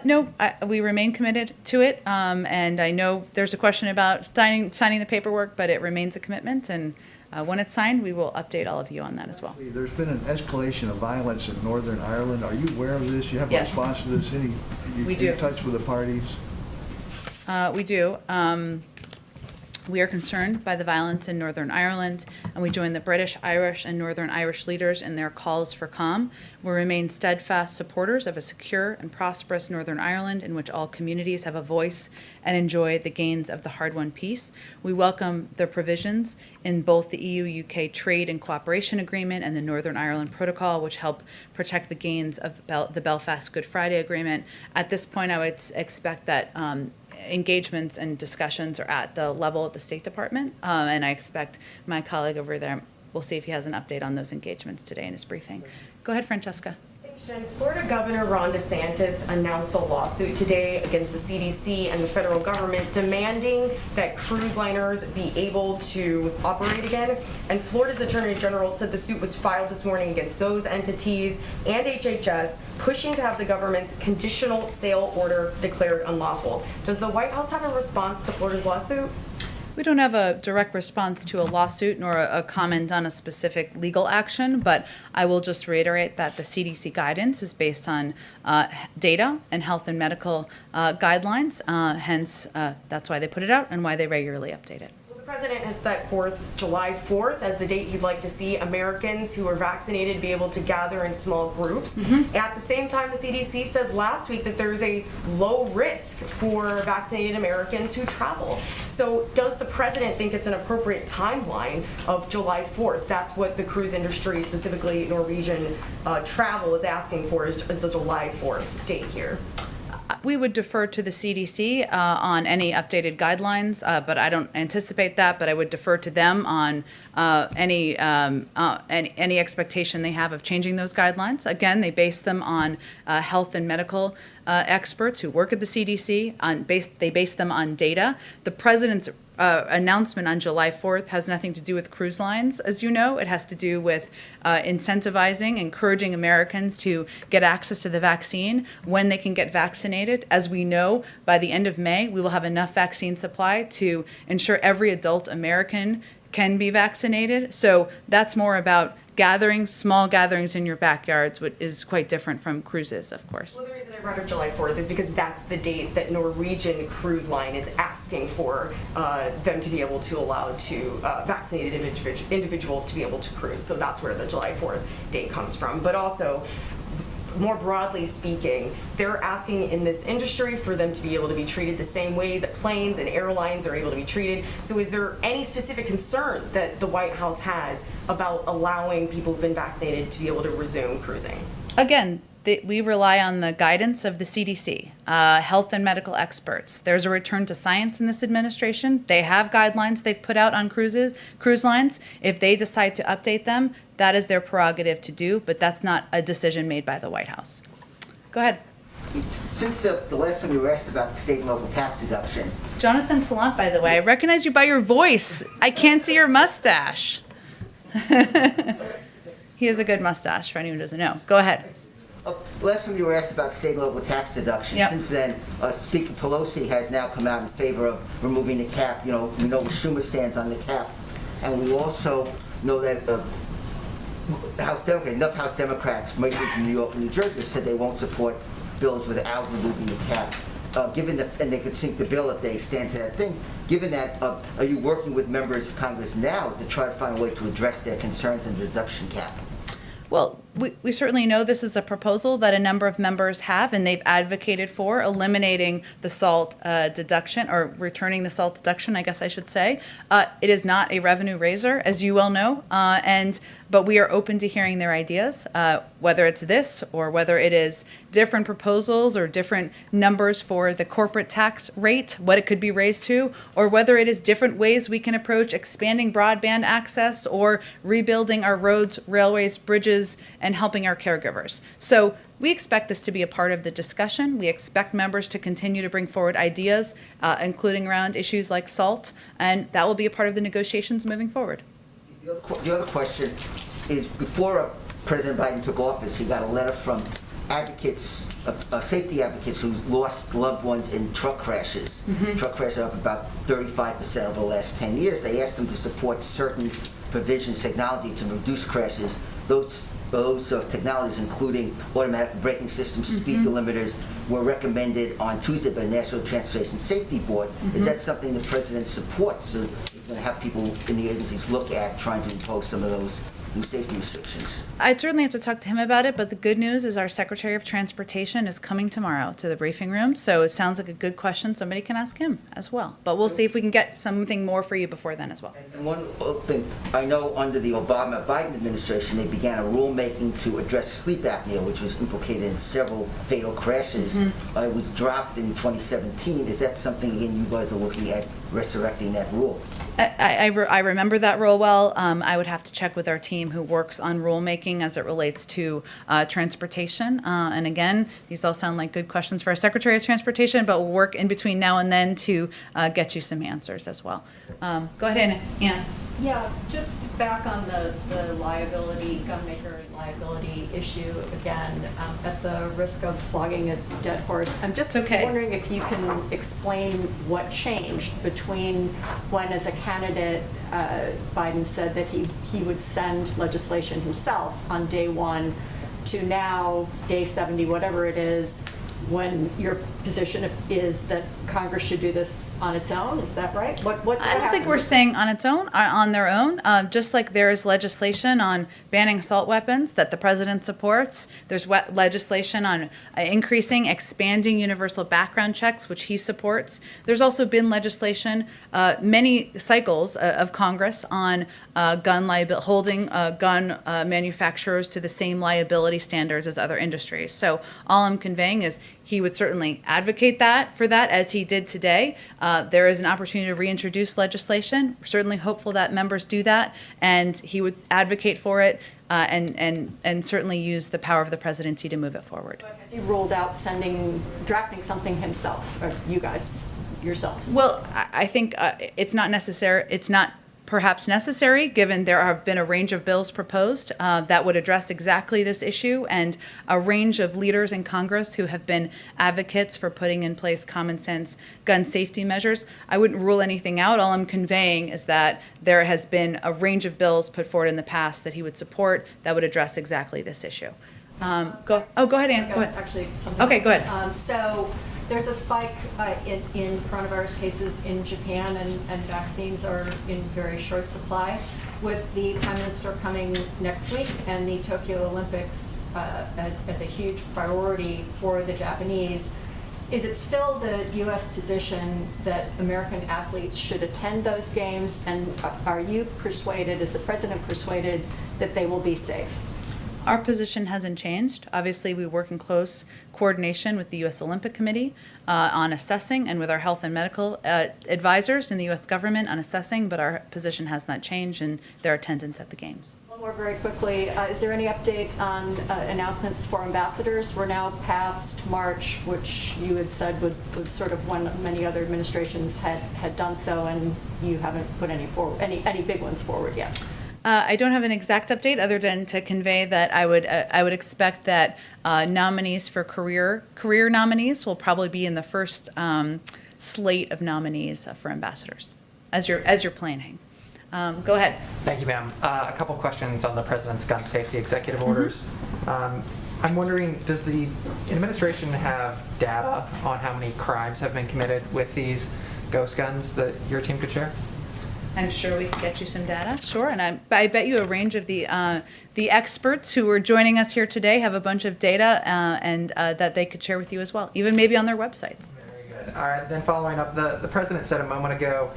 No, we remain committed to it, and I know there's a question about signing the paperwork, but it remains a commitment, and when it's signed, we will update all of you on that as well. There's been an escalation of violence in Northern Ireland. Are you aware of this? You have a Yes. response to this? We do. In touch with the parties? We do. We are concerned by the violence in Northern Ireland, and we join the British, Irish, and Northern Irish leaders in their calls for calm. We remain steadfast supporters of a secure and prosperous Northern Ireland in which all communities have a voice and enjoy the gains of the hard-won peace. We welcome the provisions in both the EU-UK Trade and Cooperation Agreement and the Northern Ireland Protocol, which help protect the gains of the Belfast Good Friday Agreement. At this point, I would expect that engagements and discussions are at the level of the State Department, and I expect my colleague over there, we'll see if he has an update on those engagements today in his briefing. Go ahead, Francesca. Thanks, Jen. Florida Governor Ron DeSantis announced a lawsuit today against the CDC and the federal government demanding that cruise liners be able to operate again. And Florida's Attorney General said the suit was filed this morning against those entities and HHS, pushing to have the government's conditional sale order declared unlawful. Does the White House have a response to Florida's lawsuit? We don't have a direct response to a lawsuit nor a comment on a specific legal action, but I will just reiterate that the CDC guidance is based on data and health and medical guidelines. Hence, that's why they put it out and why they regularly update it. The president has set forth July 4th as the date he'd like to see Americans who are vaccinated be able to gather in small groups. At the same time, the CDC said last week that there's a low risk for vaccinated Americans who travel. So does the president think it's an appropriate timeline of July 4th? That's what the cruise industry, specifically Norwegian travel, is asking for, is the July 4th date here. We would defer to the CDC on any updated guidelines, but I don't anticipate that. But I would defer to them on any expectation they have of changing those guidelines. Again, they base them on health and medical experts who work at the CDC. They base them on data. The president's announcement on July 4th has nothing to do with cruise lines, as you know. It has to do with incentivizing, encouraging Americans to get access to the vaccine when they can get vaccinated. As we know, by the end of May, we will have enough vaccine supply to ensure every adult American can be vaccinated. So that's more about small gatherings in your backyards, which is quite different from cruises, of course. Well, the reason I brought up July 4th is because that's the date that Norwegian Cruise Line is asking for them to be able to allow to vaccinated individuals to be able to cruise. So that's where the July 4th date comes from. But also, more broadly speaking, they're asking in this industry for them to be able to be treated the same way that planes and airlines are able to be treated. So is there any specific concern that the White House has about allowing people who've been vaccinated to be able to resume cruising? Again, we rely on the guidance of the CDC, health and medical experts. There's a return to science in this administration. They have guidelines they've put out on cruise lines. If they decide to update them, that is their prerogative to do, but that's not a decision made by the White House. Go ahead. Since the last time you were asked about the state and local tax deduction. Jonathan Salant, by the way, I recognize you by your voice. I can't see your mustache. He has a good mustache, for anyone who doesn't know. Go ahead. Last time you were asked about state and local tax deduction. Yep. Since then, Speaker Pelosi has now come out in favor of removing the cap. You know, we know where Schumer stands on the cap. And we also know that enough House Democrats, mainly from New York and New Jersey, said they won't support bills without removing the cap. And they could sink the bill if they stand to that thing. Given that, are you working with members of Congress now to try to find a way to address their concerns on the deduction cap? Well, we certainly know this is a proposal that a number of members have, and they've advocated for eliminating the SALT deduction, or returning the SALT deduction, I guess I should say. It is not a revenue raiser, as you well know, but we are open to hearing their ideas, whether it's this or whether it is different proposals or different numbers for the corporate tax rate, what it could be raised to, or whether it is different ways we can approach expanding broadband access or rebuilding our roads, railways, bridges, and helping our caregivers. So we expect this to be a part of the discussion. We expect members to continue to bring forward ideas, including around issues like SALT, and that will be a part of the negotiations moving forward. The other question is, before President Biden took office, he got a letter from advocates, safety advocates who lost loved ones in truck crashes. Mm-hmm. Truck crashes are up about 35% over the last 10 years. They asked them to support certain provisions, technology to reduce crashes. Those technologies, including automatic braking systems, speed delimiters, were recommended on Tuesday by the National Transportation Safety Board. Is that something the President supports? So he's going to have people in the agencies look at trying to impose some of those new safety restrictions. I'd certainly have to talk to him about it, but the good news is our Secretary of Transportation is coming tomorrow to the briefing room, so it sounds like a good question. Somebody can ask him as well. But we'll see if we can get something more for you before then as well. And one thing, I know under the Obama-Biden administration, they began a rulemaking to address sleep apnea, which was implicated in several fatal crashes. It was dropped in 2017. Is that something, again, you guys are looking at resurrecting that rule? I remember that rule well. I would have to check with our team who works on rulemaking as it relates to transportation. And again, these all sound like good questions for our Secretary of Transportation, but we'll work in between now and then to get you some answers as well. Go ahead, Ann. Yeah, just back on the liability, gun maker liability issue again, at the risk of flogging a dead horse. I'm just wondering if you can explain what changed between when, as a candidate, Biden said that he would send legislation himself on day one to now, day 70, whatever it is, when your position is that Congress should do this on its own. Is that right? What I don't think we're saying on its own, on their own. Just like there is legislation on banning assault weapons that the president supports, there's legislation on expanding universal background checks, which he supports. There's also been legislation, many cycles of Congress on gun liability, holding gun manufacturers to the same liability standards as other industries. So all I'm conveying is he would certainly advocate for that, as he did today. There is an opportunity to reintroduce legislation. We're certainly hopeful that members do that, and he would advocate for it and certainly use the power of the presidency to move it forward. Has he ruled out drafting something himself, or you guys yourselves? Well, I think it's not necessary. It's not perhaps necessary, given there have been a range of bills proposed that would address exactly this issue, and a range of leaders in Congress who have been advocates for putting in place common sense gun safety measures. I wouldn't rule anything out. All I'm conveying is that there has been a range of bills put forward in the past that he would support that would address exactly this issue. Go ahead, Ann. Go ahead. Actually, something Okay, else. go ahead. So there's a spike in coronavirus cases in Japan, and vaccines are in very short supply. With the Prime Minister coming next week and the Tokyo Olympics as a huge priority for the Japanese, is it still the U.S. position that American athletes should attend those games? And are you persuaded, is the President persuaded, that they will be safe? Our position hasn't changed. Obviously, we work in close coordination with the U.S. Olympic Committee on assessing, and with our health and medical advisors in the U.S. government on assessing, but our position has not changed in their attendance at the games. One more very quickly. Is there any update on announcements for ambassadors? We're now past March, which you had said was sort of when many other administrations had done so, and you haven't put any big ones forward yet. I don't have an exact update other than to convey that I would expect that nominees for career nominees will probably be in the first slate of nominees for ambassadors as you're planning. Go ahead. Thank you, ma'am. A couple questions on the president's gun safety executive orders. I'm wondering, does the administration have data on how many crimes have been committed with these ghost guns that your team could share? I'm sure we can get you some data, sure. And I bet you a range of the experts who are joining us here today have a bunch of data and that they could share with you as well, even maybe on their websites. Very good. All right, then following up, the president said a moment ago,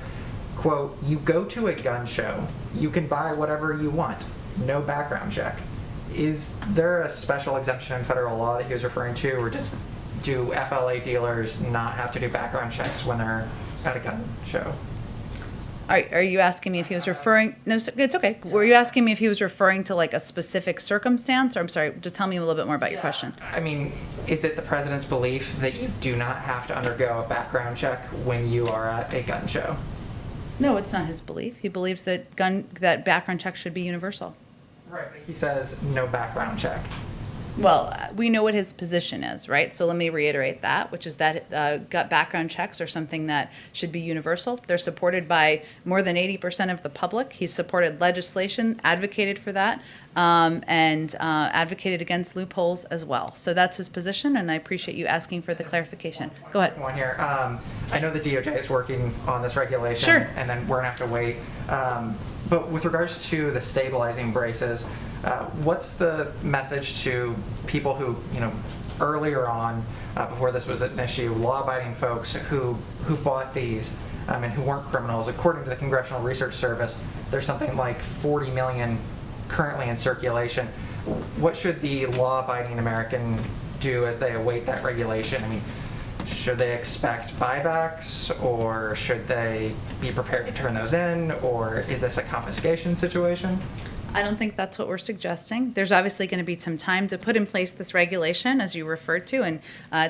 quote, "You go to a gun show, you can buy whatever you want, no background check." Is there a special exemption in federal law that he was referring to, or just do FLA dealers not have to do background checks when they're at a gun show? Are you asking me if he was referring? No, it's okay. Were you asking me if he was referring to like a specific circumstance? Or I'm sorry, just tell me a little bit more about your question. I mean, is it the president's belief that you do not have to undergo a background check when you are at a gun show? No, it's not his belief. He believes that background checks should be universal. Right. He says no background check. Well, we know what his position is, right? So let me reiterate that, which is that gut background checks are something that should be universal. They're supported by more than 80% of the public. He's supported legislation, advocated for that, and advocated against loopholes as well. So that's his position, and I appreciate you asking for the clarification. Go ahead. One here. I know the DOJ is working on this regulation, Sure. And then we're going to have to wait. But with regards to the stabilizing braces, what's the message to people who, earlier on, before this was an issue, law-abiding folks who bought these and who weren't criminals? According to the Congressional Research Service, there's something like 40 million currently in circulation. What should the law-abiding American do as they await that regulation? I mean, should they expect buybacks, or should they be prepared to turn those in, or is this a confiscation situation? I don't think that's what we're suggesting. There's obviously going to be some time to put in place this regulation, as you referred to, and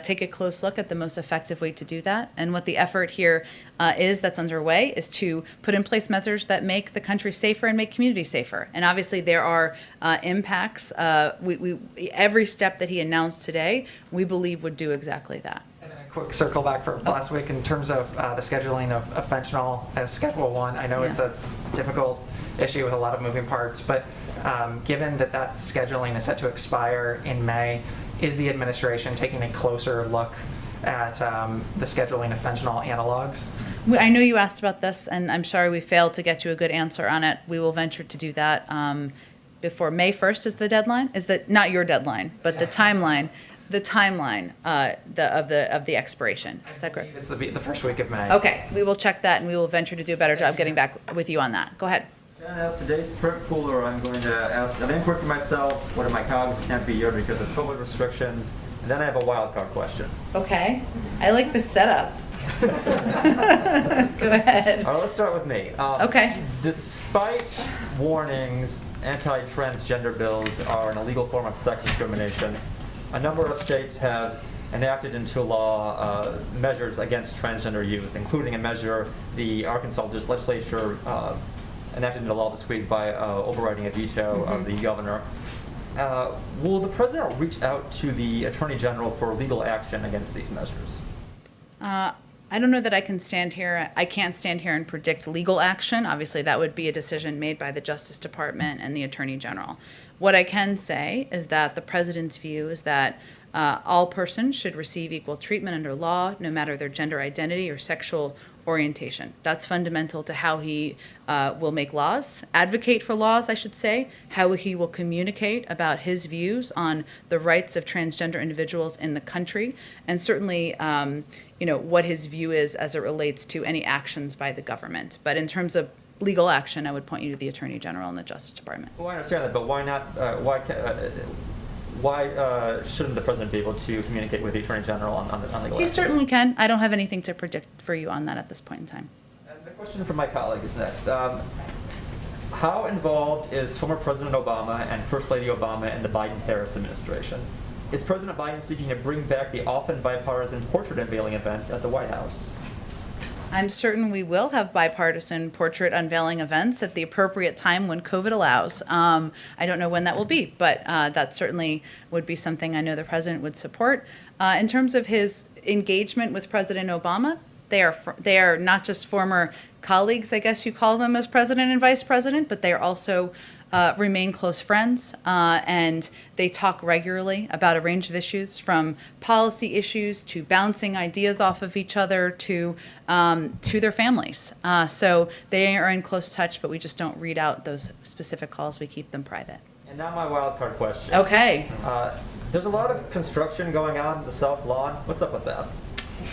take a close look at the most effective way to do that. And what the effort here that's underway is to put in place measures that make the country safer and make communities safer. And obviously there are impacts. Every step that he announced today, we believe would do exactly that. And then a quick circle back from last week in terms of the scheduling of fentanyl as Schedule 1. I know it's a difficult issue with a lot of moving parts, but given that scheduling is set to expire in May, is the administration taking a closer look at the scheduling of fentanyl analogs? I know you asked about this, and I'm sorry we failed to get you a good answer on it. We will venture to do that before May 1st is the deadline. Is that not your deadline, but the timeline? The timeline of the expiration. Is that correct? It's the first week of May. Okay, we will check that, and we will venture to do a better job getting back with you on that. Go ahead. As today's prep cooler, I'm going to ask, I've been quirking myself, one of my colleagues can't be here because of COVID restrictions. And then I have a wild card question. Okay. I like the setup. Go ahead. All right, let's start with me. Okay. Despite warnings, anti-transgender bills are an illegal form of sex discrimination, a number of states have enacted into law measures against transgender youth, including a measure the Arkansas legislature enacted into law this week by overriding a veto of the governor. Will the president reach out to the attorney general for legal action against these measures? I don't know that I can stand here. I can't stand here and predict legal action. Obviously, that would be a decision made by the Justice Department and the Attorney General. What I can say is that the president's view is that all persons should receive equal treatment under law, no matter their gender identity or sexual orientation. That's fundamental to how he will make laws, advocate for laws, I should say, how he will communicate about his views on the rights of transgender individuals in the country, and certainly, what his view is as it relates to any actions by the government. But in terms of legal action, I would point you to the Attorney General and the Justice Department. Well, I understand that, but why not? Why shouldn't the president be able to communicate with the attorney general on legal action? He certainly can. I don't have anything to predict for you on that at this point in time. And the question from my colleague is next. How involved is former President Obama and First Lady Obama in the Biden-Harris administration? Is President Biden seeking to bring back the often bipartisan portrait unveiling events at the White House? I'm certain we will have bipartisan portrait unveiling events at the appropriate time when COVID allows. I don't know when that will be, but that certainly would be something I know the president would support. In terms of his engagement with President Obama, they are not just former colleagues, I guess you call them, as president and vice president, but they are also remain close friends, and they talk regularly about a range of issues, from policy issues to bouncing ideas off of each other to their families. So they are in close touch, but we just don't read out those specific calls. We keep them private. And now my wild card question. Okay. There's a lot of construction going on in the South Lawn. What's up with that?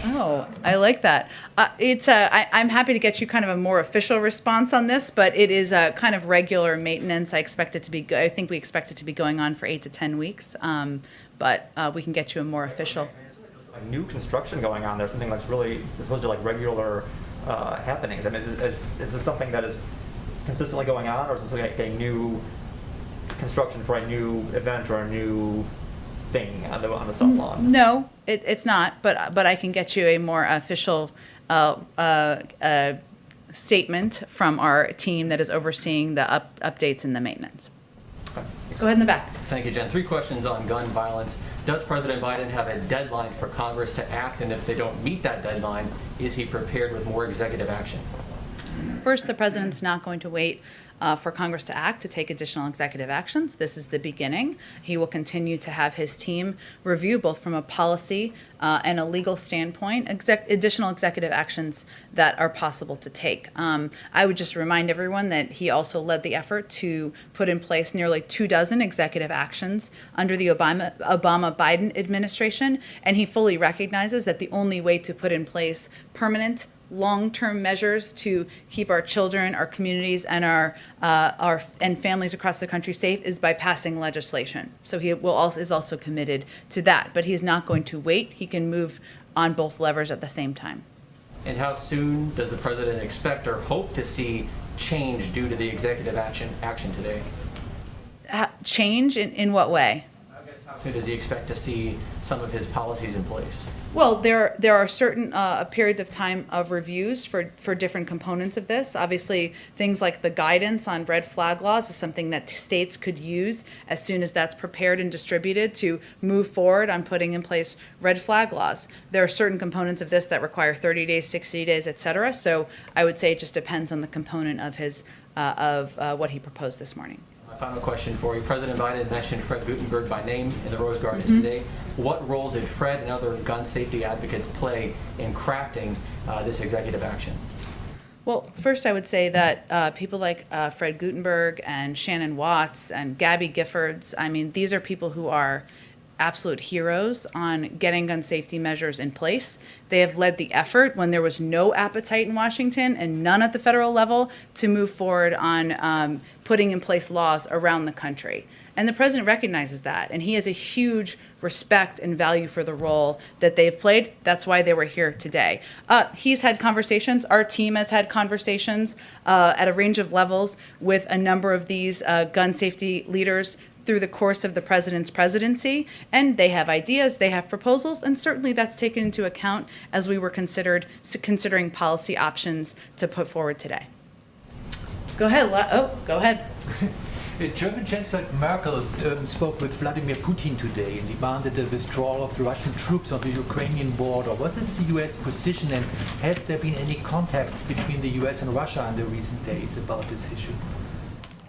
Oh, I like that. I'm happy to get you kind of a more official response on this, but it is a kind of regular maintenance. I think we expect it to be going on for 8 to 10 weeks, but we can get you a more official. Like new construction going on there, something that's really supposed to like regular happenings. I mean, is this something that is consistently going on, or is this like a new construction for a new event or a new thing on the South Lawn? No, it's not, but I can get you a more official statement from our team that is overseeing the updates and the maintenance. Okay. Go ahead in the back. Thank you, Jen. 3 questions on gun violence. Does President Biden have a deadline for Congress to act? And if they don't meet that deadline, is he prepared with more executive action? First, the president's not going to wait for Congress to act to take additional executive actions. This is the beginning. He will continue to have his team review, both from a policy and a legal standpoint, additional executive actions that are possible to take. I would just remind everyone that he also led the effort to put in place nearly 24 executive actions under the Obama-Biden administration, and he fully recognizes that the only way to put in place permanent long-term measures to keep our children, our communities, and our families across the country safe is by passing legislation. So he is also committed to that, but he's not going to wait. He can move on both levers at the same time. And how soon does the president expect or hope to see change due to the executive action today? Change in what way? How soon does he expect to see some of his policies in place? Well, there are certain periods of time of reviews for different components of this. Obviously, things like the guidance on red flag laws is something that states could use as soon as that's prepared and distributed to move forward on putting in place red flag laws. There are certain components of this that require 30 days, 60 days, et cetera. So I would say it just depends on the component of his what he proposed this morning. Final question for you. President Biden mentioned Fred Gutenberg by name in the Rose Garden today. What role did Fred and other gun safety advocates play in crafting this executive action? Well, first I would say that people like Fred Gutenberg and Shannon Watts and Gabby Giffords, I mean, these are people who are absolute heroes on getting gun safety measures in place. They have led the effort when there was no appetite in Washington and none at the federal level to move forward on putting in place laws around the country. And the president recognizes that, and he has a huge respect and value for the role that they've played. That's why they were here today. He's had conversations. Our team has had conversations at a range of levels with a number of these gun safety leaders through the course of the president's presidency, and they have ideas, they have proposals, and certainly that's taken into account as we were considering policy options to put forward today. Go ahead. Go ahead. German Chancellor Merkel spoke with Vladimir Putin today and demanded a withdrawal of the Russian troops on the Ukrainian border. What is the U.S. position, and has there been any contacts between the U.S. and Russia in the recent days about this issue?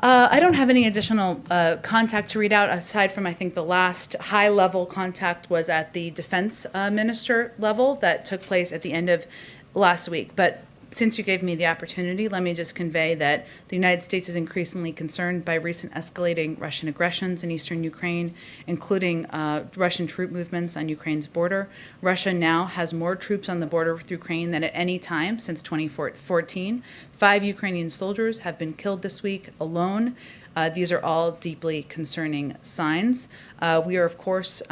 I don't have any additional contact to read out, aside from I think the last high-level contact was at the defense minister level that took place at the end of last week. But since you gave me the opportunity, let me just convey that the United States is increasingly concerned by recent escalating Russian aggressions in eastern Ukraine, including Russian troop movements on Ukraine's border. Russia now has more troops on the border with Ukraine than at any time since 2014. 5 Ukrainian soldiers have been killed this week alone. These are all deeply concerning signs. We are, of course,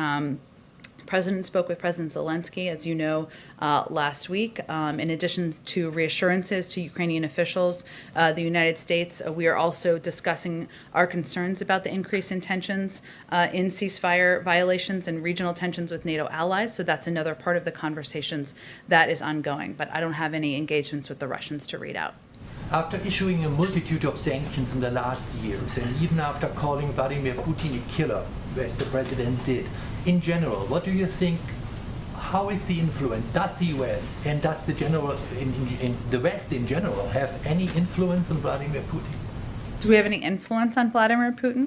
President spoke with President Zelensky, as you know, last week. In addition to reassurances to Ukrainian officials, the United States, we are also discussing our concerns about the increase in tensions in ceasefire violations and regional tensions with NATO allies. So that's another part of the conversations that is ongoing. But I don't have any engagements with the Russians to read out. After issuing a multitude of sanctions in the last years, and even after calling Vladimir Putin a killer, as the president did, in general, what do you think? How is the influence? Does the U.S. and does the general, in the West in general, have any influence on Vladimir Putin? Do we have any influence on Vladimir Putin?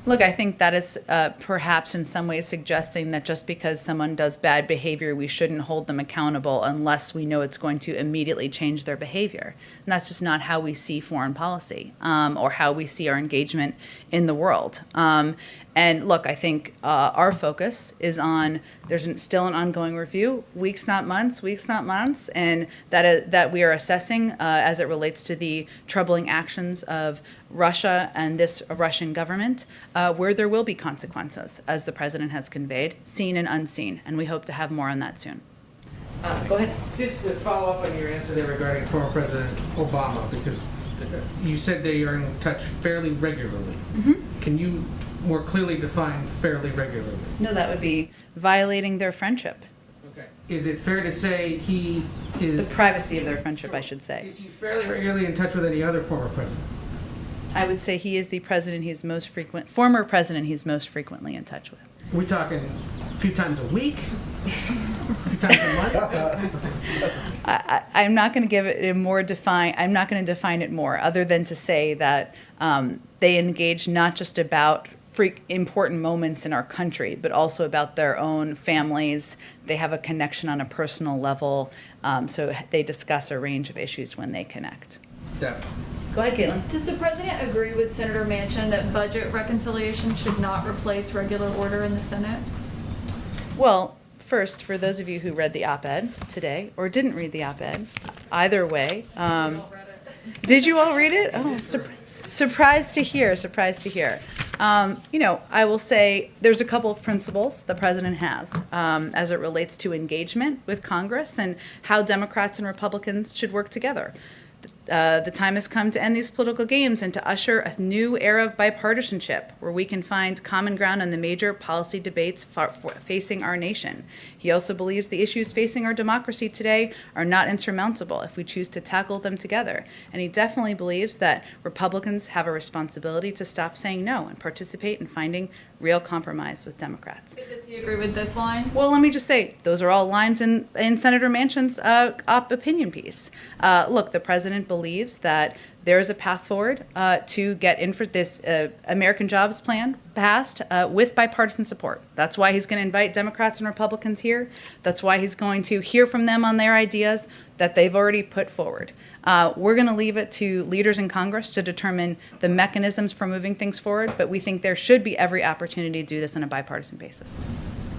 Look, I think that is perhaps in some ways suggesting that just because someone does bad behavior, we shouldn't hold them accountable unless we know it's going to immediately change their behavior. And that's just not how we see foreign policy or how we see our engagement in the world. And look, I think our focus is on, there's still an ongoing review, weeks not months, and that we are assessing as it relates to the troubling actions of Russia and this Russian government, where there will be consequences, as the president has conveyed, seen and unseen, and we hope to have more on that soon. Go ahead. Just to follow up on your answer there regarding former President Obama, because you said they are in touch fairly regularly. Mm-hmm. Can you more clearly define fairly regularly? No, that would be violating their friendship. Okay. Is it fair to say he is... The privacy of their friendship, I should say. Is he fairly regularly in touch with any other former president? I would say he is the president former president he's most frequently in touch with. We're talking a few times a week? A few times a month? I'm not going to give it I'm not going to define it more, other than to say that they engage not just about important moments in our country, but also about their own families. They have a connection on a personal level, so they discuss a range of issues when they connect. Yeah. Go ahead, Caitlin. Does the president agree with Senator Manchin that budget reconciliation should not replace regular order in the Senate? Well, first, for those of you who read the op-ed today, or didn't read the op-ed, either way, did you all read it? Oh, surprised to hear. I will say there's a couple of principles the president has as it relates to engagement with Congress and how Democrats and Republicans should work together. The time has come to end these political games and to usher a new era of bipartisanship where we can find common ground on the major policy debates facing our nation. He also believes the issues facing our democracy today are not insurmountable if we choose to tackle them together. And he definitely believes that Republicans have a responsibility to stop saying no and participate in finding real compromise with Democrats. Does he agree with this line? Well, let me just say, those are all lines in Senator Manchin's opinion piece. Look, the president believes that there is a path forward to get this American Jobs Plan passed with bipartisan support. That's why he's going to invite Democrats and Republicans here. That's why he's going to hear from them on their ideas that they've already put forward. We're going to leave it to leaders in Congress to determine the mechanisms for moving things forward, but we think there should be every opportunity to do this on a bipartisan basis.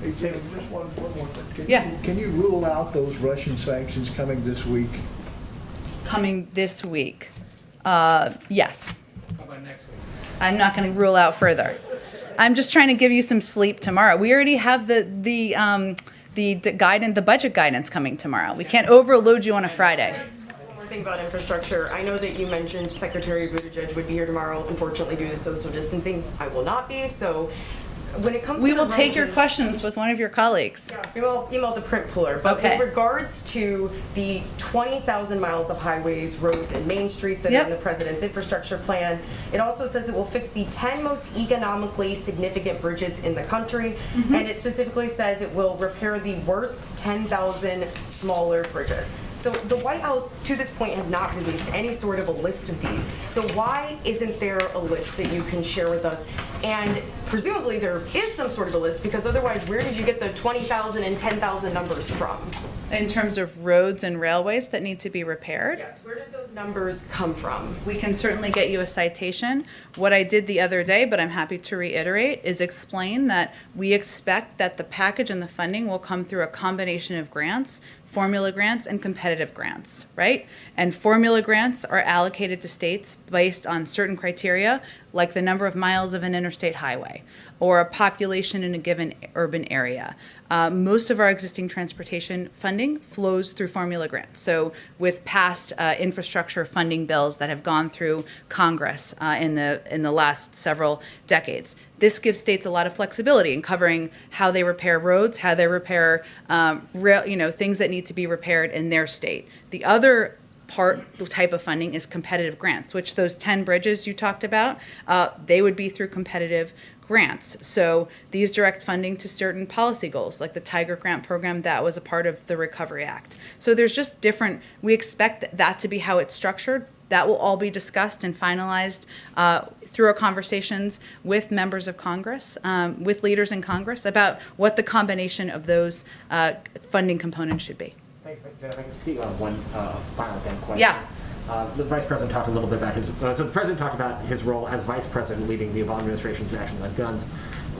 Hey, Tim, just one more thing. Can you rule out those Russian sanctions coming this week? Coming this week? Yes. How about next week? I'm not going to rule out further. I'm just trying to give you some sleep tomorrow. We already have the budget guidance coming tomorrow. We can't overload you on a Friday. One more thing about infrastructure. I know that you mentioned Secretary Buttigieg would be here tomorrow. Unfortunately, due to social distancing, I will not be. So when it comes We to will the take roads your and- questions with one of your colleagues. We will email the print pooler, but Okay. with regards to the 20,000 miles of highways, roads, and main streets that Yep. are in the president's infrastructure plan, it also says it will fix the 10 most economically significant bridges in the country, and it specifically says it will repair the worst 10,000 smaller bridges. So the White House, to this point, has not released any sort of a list of these. So why isn't there a list that you can share with us? And presumably there is some sort of a list, because otherwise, where did you get the 20,000 and 10,000 numbers from? In terms of roads and railways that need to be repaired? Yes, where did those numbers come from? We can certainly get you a citation. What I did the other day, but I'm happy to reiterate, is explain that we expect that the package and the funding will come through a combination of grants, formula grants, and competitive grants, right? And formula grants are allocated to states based on certain criteria, like the number of miles of an interstate highway or a population in a given urban area. Most of our existing transportation funding flows through formula grants. So with past infrastructure funding bills that have gone through Congress in the last several decades, this gives states a lot of flexibility in covering how they repair roads, how they repair things that need to be repaired in their state. The other type of funding is competitive grants, which those 10 bridges you talked about, they would be through competitive grants. So these direct funding to certain policy goals, like the Tiger Grant program that was a part of the Recovery Act. So there's just different, we expect that to be how it's structured. That will all be discussed and finalized through our conversations with members of Congress, with leaders in Congress, about what the combination of those funding components should be. Thanks, Jen. If I can speak on one final thing question. Yeah. The Vice President talked a little bit about so the President talked about his role as Vice President leading the Obama administration's action on guns.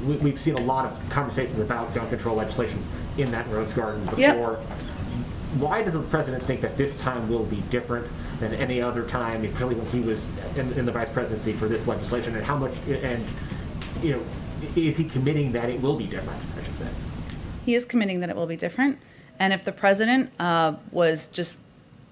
We've seen a lot of conversations about gun control legislation in that Rose Garden before. Yep. Why does the President think that this time will be different than any other time, particularly when he was in the Vice Presidency for this legislation, and how much, and is he committing that it will be different, I should say? He is committing that it will be different. And if the president was just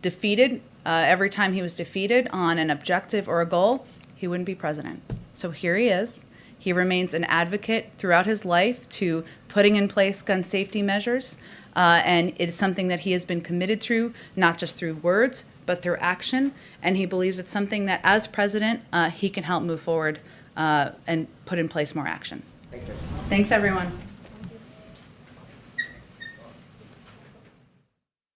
defeated, every time he was defeated on an objective or a goal, he wouldn't be president. So here he is. He remains an advocate throughout his life to putting in place gun safety measures. And it is something that he has been committed to, not just through words, but through action. And he believes it's something that, as president, he can help move forward and put in place more action. Thanks, Jen. Thanks, everyone.